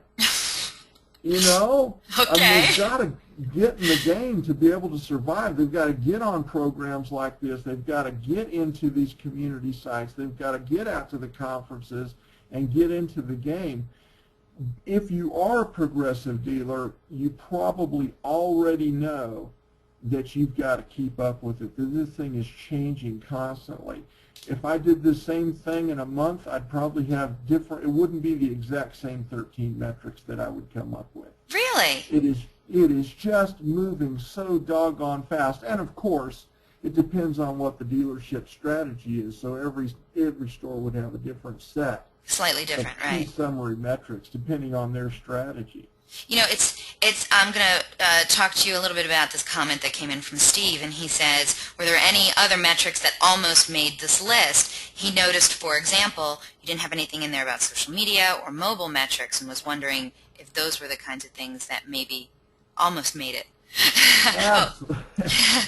You know? Okay. I mean, they've got to get in the game to be able to survive. They've got to get on programs like this. They've got to get into these community sites. They've got to get out to the conferences and get into the game. If you are a progressive dealer, you probably already know that you've got to keep up with it. This thing is changing constantly. If I did the same thing in a month, I'd probably have different, it wouldn't be the exact same 13 metrics that I would come up with. Really? It is just moving so doggone fast. And of course, it depends on what the dealership strategy is. So every store would have a different set Slightly different, key right? summary metrics depending on their strategy. You know, I'm going to talk to you a little bit about this comment that came in from Steve, and he says, were there any other metrics that almost made this list? He noticed, for example, you didn't have anything in there about social media or mobile metrics, and was wondering if those were the kinds of things that maybe almost made it.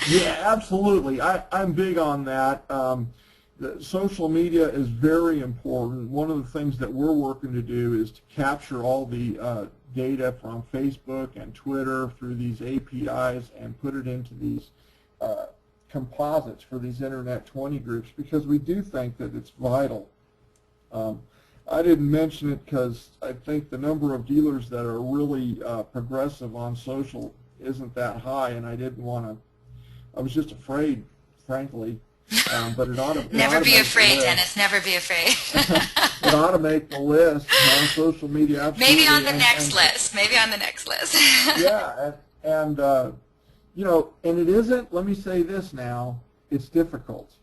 Yeah, absolutely. I'm big on that. Social media is very important. One of the things that we're working to do is to capture all the data from Facebook and Twitter through these APIs and put it into these composites for these Internet 20 groups, because we do think that it's vital. I didn't mention it because I think the number of dealers that are really progressive on social isn't that high, and I didn't want to, I was just afraid, frankly. But it ought to Never be afraid, Dennis. Never be afraid. It ought to make the list on social media. Absolutely. Maybe on the next list. Maybe on the next list. Yeah, and you know, and it isn't. Let me say this now. It's difficult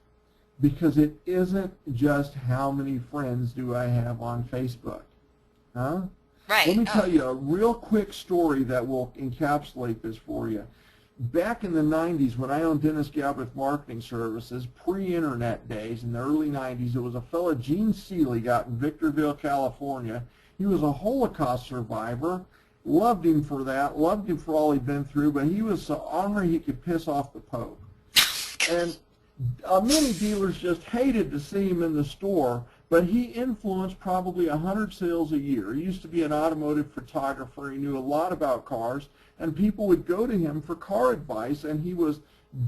because it isn't just how many friends do I have on Facebook, huh? Right. Let me tell you a real quick story that will encapsulate this for you. Back in the 90s, when I owned Dennis Galbraith Marketing Services, pre-internet days, in the early 90s, it was a fellow, Gene Seeley, out in Victorville, California. He was a Holocaust survivor. Loved him for that, loved him for all he'd been through, but he was so ornery he could piss off the Pope. And many dealers just hated to see him in the store, but he influenced probably 100 sales a year. He used to be an automotive photographer. He knew a lot about cars, and people would go to him for car advice, and he was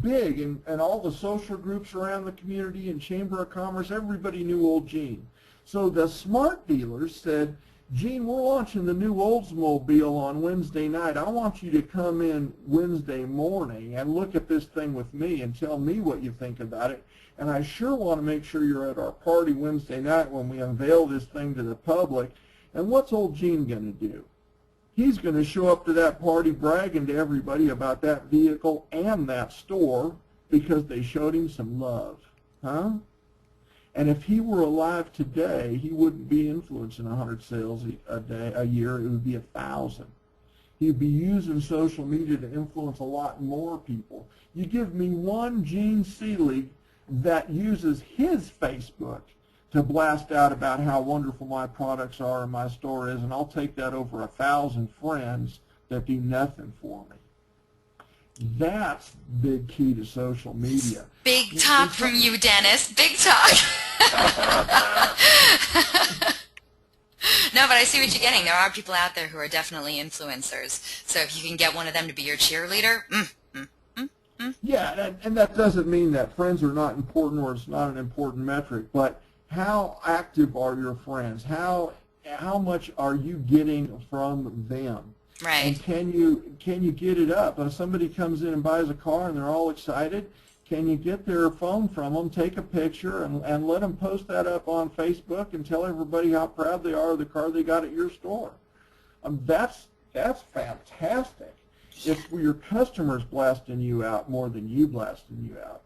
big, and all the social groups around the community and Chamber of Commerce, everybody knew old Gene. So the smart dealers said, Gene, we're launching the new Oldsmobile on Wednesday night. I want you to come in Wednesday morning and look at this thing with me and tell me what you think about it. And I sure want to make sure you're at our party Wednesday night when we unveil this thing to the public. And what's old Gene going to do? He's going to show up to that party bragging to everybody about that vehicle and that store because they showed him some love, huh? And if he were alive today, he wouldn't be influencing 100 sales a year. It would be 1,000. He'd be using social media to influence a lot more people. You give me one Gene Seeley that uses his Facebook to blast out about how wonderful my products are and my store is, and I'll take that over 1,000 friends that do nothing for me. That's the big key to social media. Big talk from you, Dennis. Big talk. No, but I see what you're getting. There are people out there who are definitely influencers. So if you can get one of them to be your cheerleader, Yeah, and that doesn't mean that friends are not important or it's not an important metric, but how active are your friends? How much are you getting from them? right. And can you get it up? If somebody comes in and buys a car and they're all excited, can you get their phone from them, take a picture, and let them post that up on Facebook and tell everybody how proud they are of the car they got at your store? That's fantastic. It's your customers blasting you out more than you blasting you out.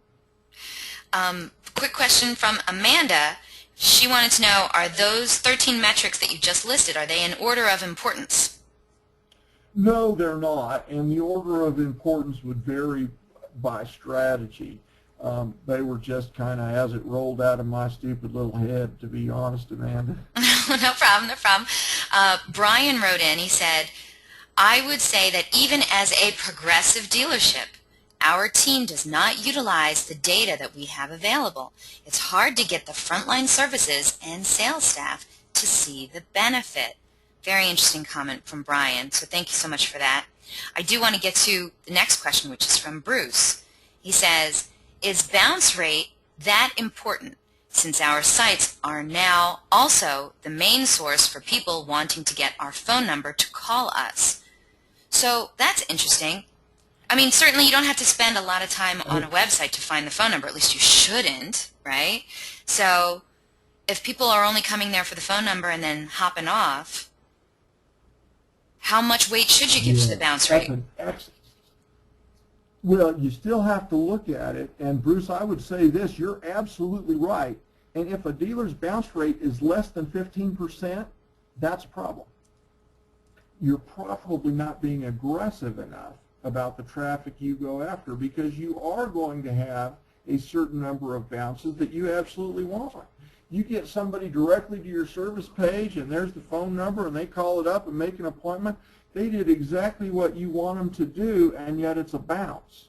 Quick question from Amanda. She wanted to know, are those 13 metrics that you just listed, are they in order of importance? No, they're not, and the order of importance would vary by strategy. They were just kind of as it rolled out of my stupid little head, to be honest, Amanda. No problem, no problem. Brian wrote in, he said, I would say that even as a progressive dealership, our team does not utilize the data that we have available. It's hard to get the frontline services and sales staff to see the benefit. Very interesting comment from Brian, so thank you so much for that. I do want to get to the next question, which is from Bruce. He says, is bounce rate that important since our sites are now also the main source for people wanting to get our phone number to call us? So that's interesting. I mean, certainly you don't have to spend a lot of time on a website to find the phone number. At least you shouldn't, right? So if people are only coming there for the phone number and then hopping off, how much weight should you give to the bounce rate? Well, you still have to look at it. And, Bruce, I would say this. You're absolutely right. And if a dealer's bounce rate is less than 15%, that's a problem. You're probably not being aggressive enough about the traffic you go after, because you are going to have a certain number of bounces that you absolutely want. You get somebody directly to your service page and there's the phone number and they call it up and make an appointment. They did exactly what you want them to do, and yet it's a bounce.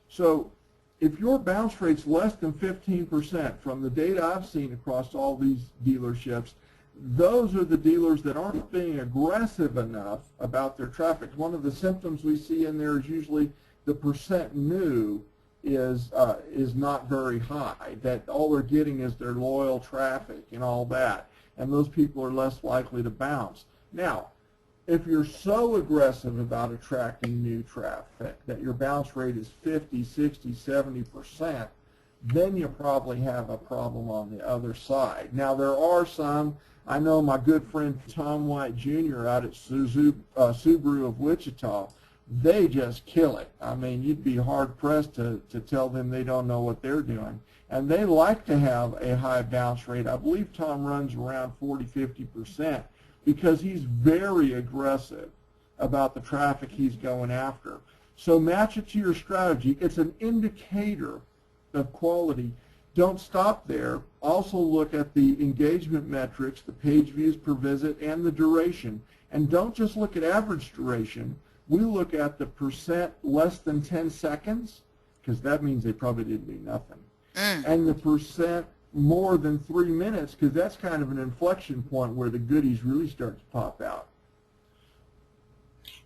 So if your bounce rate's less than 15%, from the data I've seen across all these dealerships, those are the dealers that aren't being aggressive enough about their traffic. One of the symptoms we see in there is usually the percent new is not very high, that all they're getting is their loyal traffic and all that, and those people are less likely to bounce. Now, if you're so aggressive about attracting new traffic that your bounce rate is 50, 60, 70%, then you probably have a problem on the other side. Now, there are some. I know my good friend Tom White Jr. out at Subaru of Wichita, they just kill it. I mean, you'd be hard-pressed to tell them they don't know what they're doing. And they like to have a high bounce rate. I believe Tom runs around 40, 50%, because he's very aggressive about the traffic he's going after. So match it to your strategy. It's an indicator of quality. Don't stop there. Also look at the engagement metrics, the page views per visit, and the duration. And don't just look at average duration. We look at the percent less than 10 seconds, because that means they probably didn't do nothing. And the percent more than 3 minutes, because that's kind of an inflection point where the goodies really start to pop out.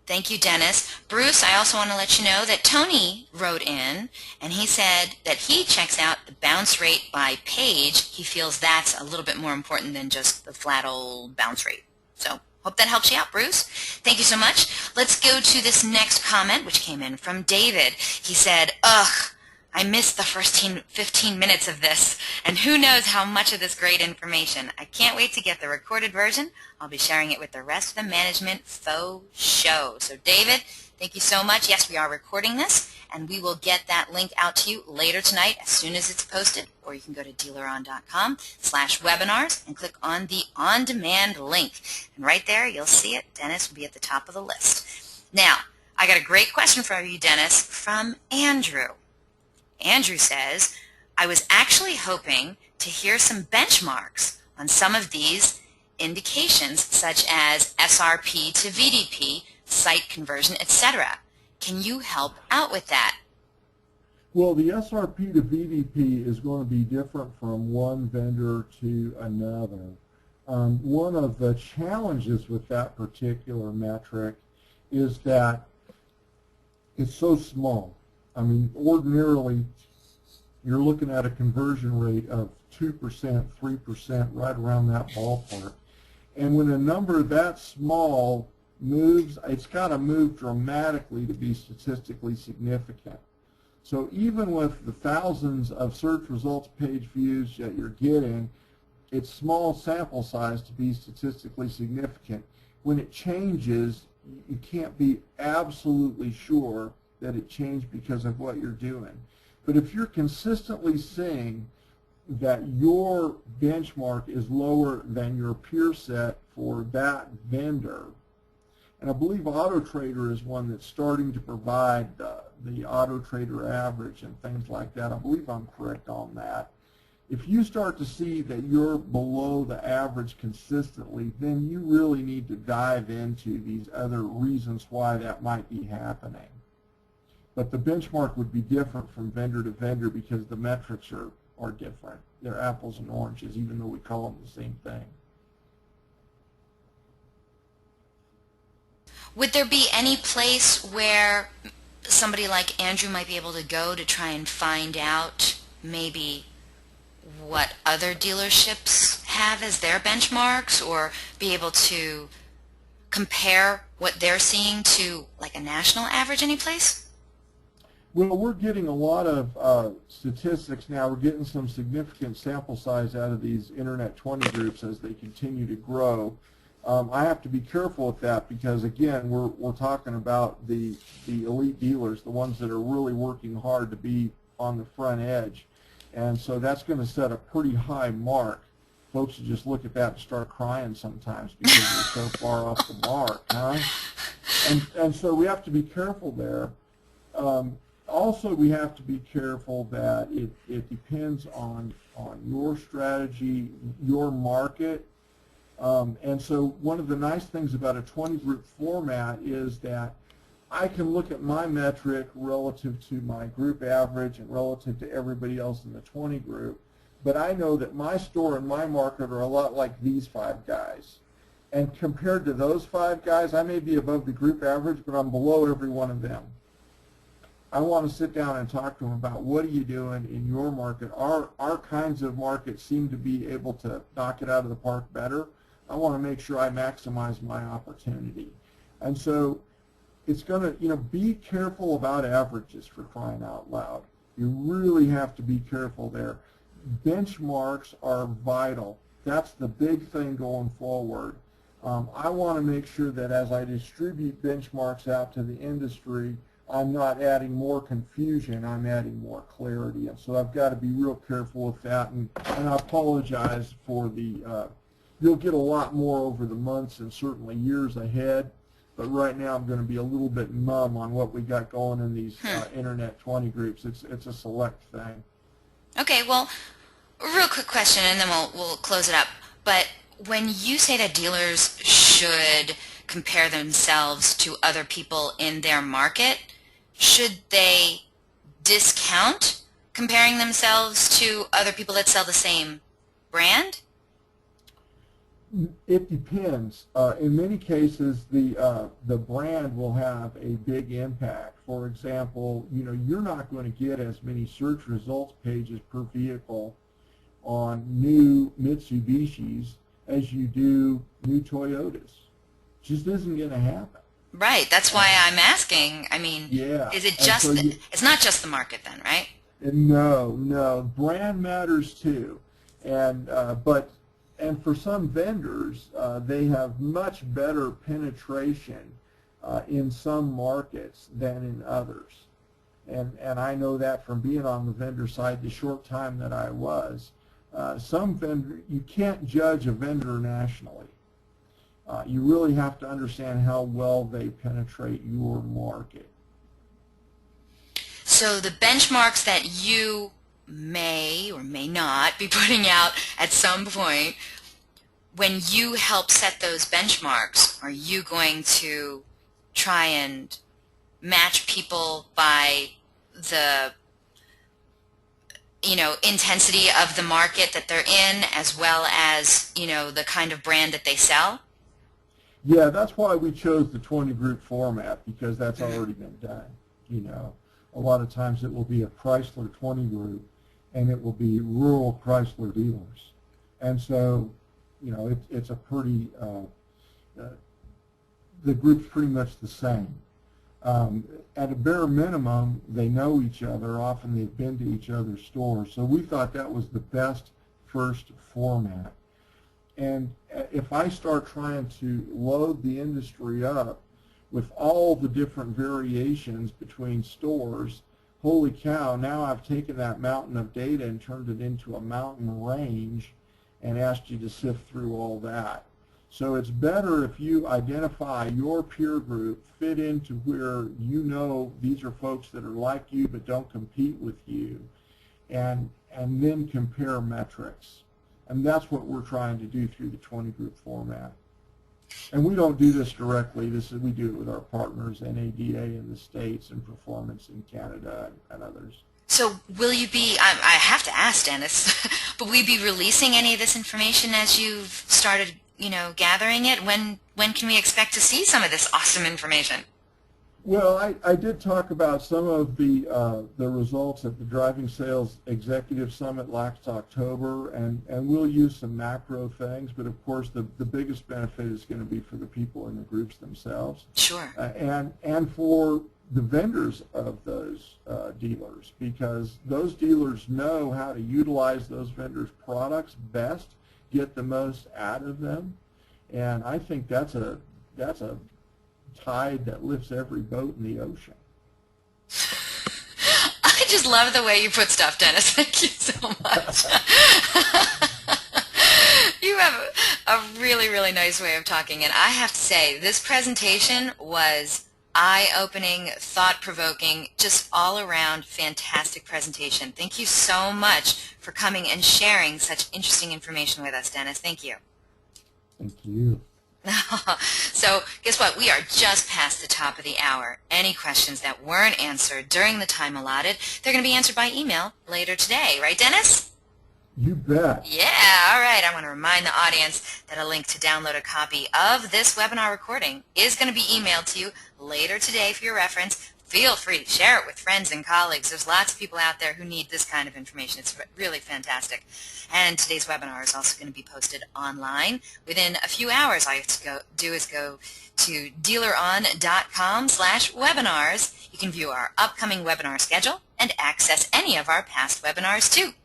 Thank you, Dennis. Bruce, I also want to let you know that Tony wrote in, and he said that he checks out the bounce rate by page. He feels that's a little bit more important than just the flat old bounce rate. So hope that helps you out, Bruce. Thank you so much. Let's go to this next comment, which came in from David. He said, ugh, I missed the first 15 minutes of this, and who knows how much of this great information. I can't wait to get the recorded version. I'll be sharing it with the rest of the management faux show. So David, thank you so much. Yes, we are recording this, and we will get that link out to you later tonight as soon as it's posted, or you can go to dealeron.com/webinars and click on the on-demand link. And right there, you'll see it. Dennis will be at the top of the list. Now, I got a great question for you, Dennis, from Andrew. Andrew says, I was actually hoping to hear some benchmarks on some of these indications, such as SRP to VDP, site conversion, etc. Can you help out with that? Well, the SRP to VDP is going to be different from one vendor to another. One of the challenges with that particular metric is that it's so small. I mean, ordinarily, you're looking at a conversion rate of 2%, 3%, right around that ballpark. And when a number that small moves, it's got to move dramatically to be statistically significant. So even with the thousands of search results page views that you're getting, it's small sample size to be statistically significant. When it changes, you can't be absolutely sure that it changed because of what you're doing. But if you're consistently seeing that your benchmark is lower than your peer set for that vendor, and I believe AutoTrader is one that's starting to provide the AutoTrader average and things like that. I believe I'm correct on that. If you start to see that you're below the average consistently, then you really need to dive into these other reasons why that might be happening. But the benchmark would be different from vendor to vendor because the metrics are different. They're apples and oranges, even though we call them the same thing. Would there be any place where somebody like Andrew might be able to go to try and find out maybe what other dealerships have as their benchmarks, or be able to compare what they're seeing to like a national average any place? Well, we're getting a lot of statistics now. We're getting some significant sample size out of these Internet 20 groups as they continue to grow. I have to be careful with that because, again, we're talking about the elite dealers, the ones that are really working hard to be on the front edge. And so that's going to set a pretty high mark. Folks will just look at that and start crying sometimes because they're so far off the mark, huh? And so we have to be careful there. Also, we have to be careful that it depends on your strategy, your market. And so one of the nice things about a 20-group format is that I can look at my metric relative to my group average and relative to everybody else in the 20 group, but I know that my store and my market are a lot like these 5 guys. And compared to those 5 guys, I may be above the group average, but I'm below every one of them. I want to sit down and talk to them about what are you doing in your market. Our kinds of markets seem to be able to knock it out of the park better. I want to make sure I maximize my opportunity. And so it's going to, be careful about averages, for crying out loud. You really have to be careful there. Benchmarks are vital. That's the big thing going forward. I want to make sure that as I distribute benchmarks out to the industry, I'm not adding more confusion, I'm adding more clarity. And so I've got to be real careful with that. And I apologize for the, you'll get a lot more over the months and certainly years ahead. But right now I'm going to be a little bit mum on what we got going in these Internet 20 groups. It's a select thing. Okay, well, a real quick question, and then we'll close it up. But when you say that dealers should compare themselves to other people in their market, should they discount comparing themselves to other people that sell the same brand? It depends. In many cases, the brand will have a big impact. For example, you're not going to get as many search results pages per vehicle on new Mitsubishis as you do new Toyotas. Just isn't going to happen. Right. That's why I'm asking. I mean, yeah. Is it just? It's not just the market, then, right? No. Brand matters too, and for some vendors, they have much better penetration in some markets than in others. And I know that from being on the vendor side the short time that I was. Some vendor, you can't judge a vendor nationally. You really have to understand how well they penetrate your market. So the benchmarks that you may or may not be putting out at some point, when you help set those benchmarks, are you going to try and match people by the intensity of the market that they're in, as well as the kind of brand that they sell? Yeah, that's why we chose the 20 group format, because that's already been done. A lot of times it will be a Chrysler 20 group and it will be rural Chrysler dealers. And so, it's a pretty, the group's pretty much the same. At a bare minimum, they know each other. Often they've been to each other's stores. So we thought that was the best first format. And if I start trying to load the industry up with all the different variations between stores, holy cow, now I've taken that mountain of data and turned it into a mountain range and asked you to sift through all that. So it's better if you identify your peer group, fit into where these are folks that are like you but don't compete with you, and then compare metrics. And that's what we're trying to do through the 20 group format. And we don't do this directly. We do it with our partners, NADA in the States and Performance in Canada and others. So will you be, I have to ask, Dennis, but will you be releasing any of this information as you've started, gathering it? When can we expect to see some of this awesome information? Well, I did talk about some of the results at the Driving Sales Executive Summit last October, and we'll use some macro things, but of course the biggest benefit is going to be for the people in the groups themselves. Sure. And for the vendors of those dealers, because those dealers know how to utilize those vendors' products best, get the most out of them, and I think that's a tide that lifts every boat in the ocean. I I just love the way you put stuff, Dennis. Thank you so much. You have a really, really nice way of talking, and I have to say, this presentation was eye-opening, thought-provoking, just all-around fantastic presentation. Thank you so much for coming and sharing such interesting information with us, Dennis. Thank you. Thank you. So guess what? We are just past the top of the hour. Any questions that weren't answered during the time allotted, they're going to be answered by email later today. Right, Dennis? You bet. Yeah, all right. I want to remind the audience that a link to download a copy of this webinar recording is going to be emailed to you later today for your reference. Feel free to share it with friends and colleagues. There's lots of people out there who need this kind of information. It's really fantastic. And today's webinar is also going to be posted online within a few hours. All you have to do is go to dealeron.com/webinars. You can view our upcoming webinar schedule and access any of our past webinars too.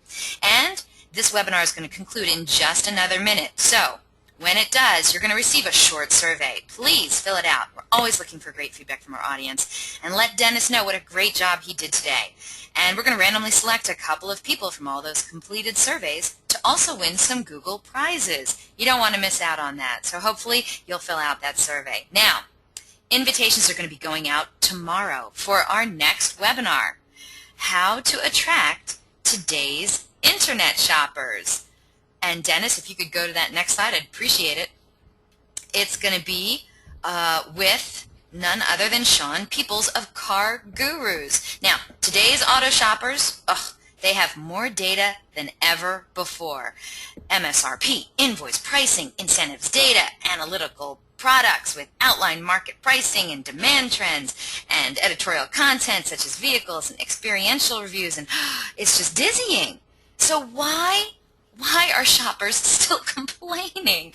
And this webinar is going to conclude in just another minute. So when it does, you're going to receive a short survey. Please fill it out. We're always looking for great feedback from our audience. And let Dennis know what a great job he did today. And we're going to randomly select a couple of people from all those completed surveys to also win some Google prizes. You don't want to miss out on that. So hopefully you'll fill out that survey. Now, invitations are going to be going out tomorrow for our next webinar, How to Attract Today's Internet Shoppers. And Dennis, if you could go to that next slide, I'd appreciate it. It's going to be with none other than Sean Peoples of Car Gurus. Now, today's auto shoppers, they have more data than ever before. MSRP, invoice pricing, incentives data, analytical products with outlined market pricing and demand trends, and editorial content such as vehicles and experiential reviews, and it's just dizzying. So why are shoppers still complaining?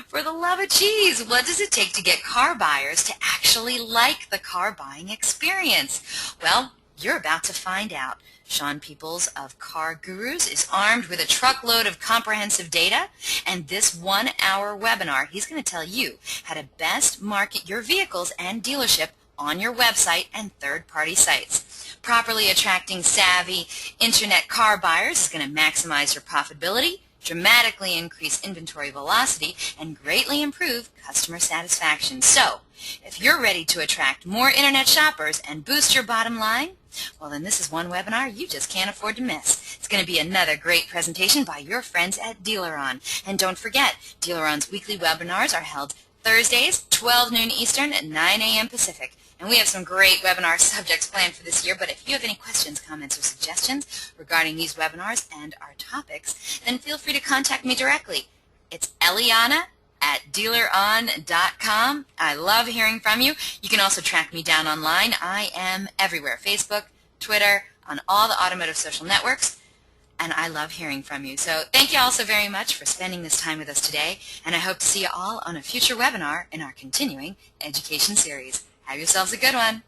For the love of cheese, what does it take to get car buyers to actually like the car buying experience? Well, you're about to find out. Sean Peoples of Car Gurus is armed with a truckload of comprehensive data, and this 1-hour webinar, he's going to tell you how to best market your vehicles and dealership on your website and third-party sites. Properly attracting savvy internet car buyers is going to maximize your profitability, dramatically increase inventory velocity, and greatly improve customer satisfaction. So, if you're ready to attract more internet shoppers and boost your bottom line, well then this is one webinar you just can't afford to miss. It's going to be another great presentation by your friends at Dealeron. And don't forget, Dealeron's weekly webinars are held Thursdays, 12 noon Eastern and 9 a.m. Pacific. And we have some great webinar subjects planned for this year, but if you have any questions, comments, or suggestions regarding these webinars and our topics, then feel free to contact me directly. It's Eliana@dealeron.com. I love hearing from you. You can also track me down online. I am everywhere, Facebook, Twitter, on all the automotive social networks, and I love hearing from you. So thank you all so very much for spending this time with us today, and I hope to see you all on a future webinar in our continuing education series. Have yourselves a good one.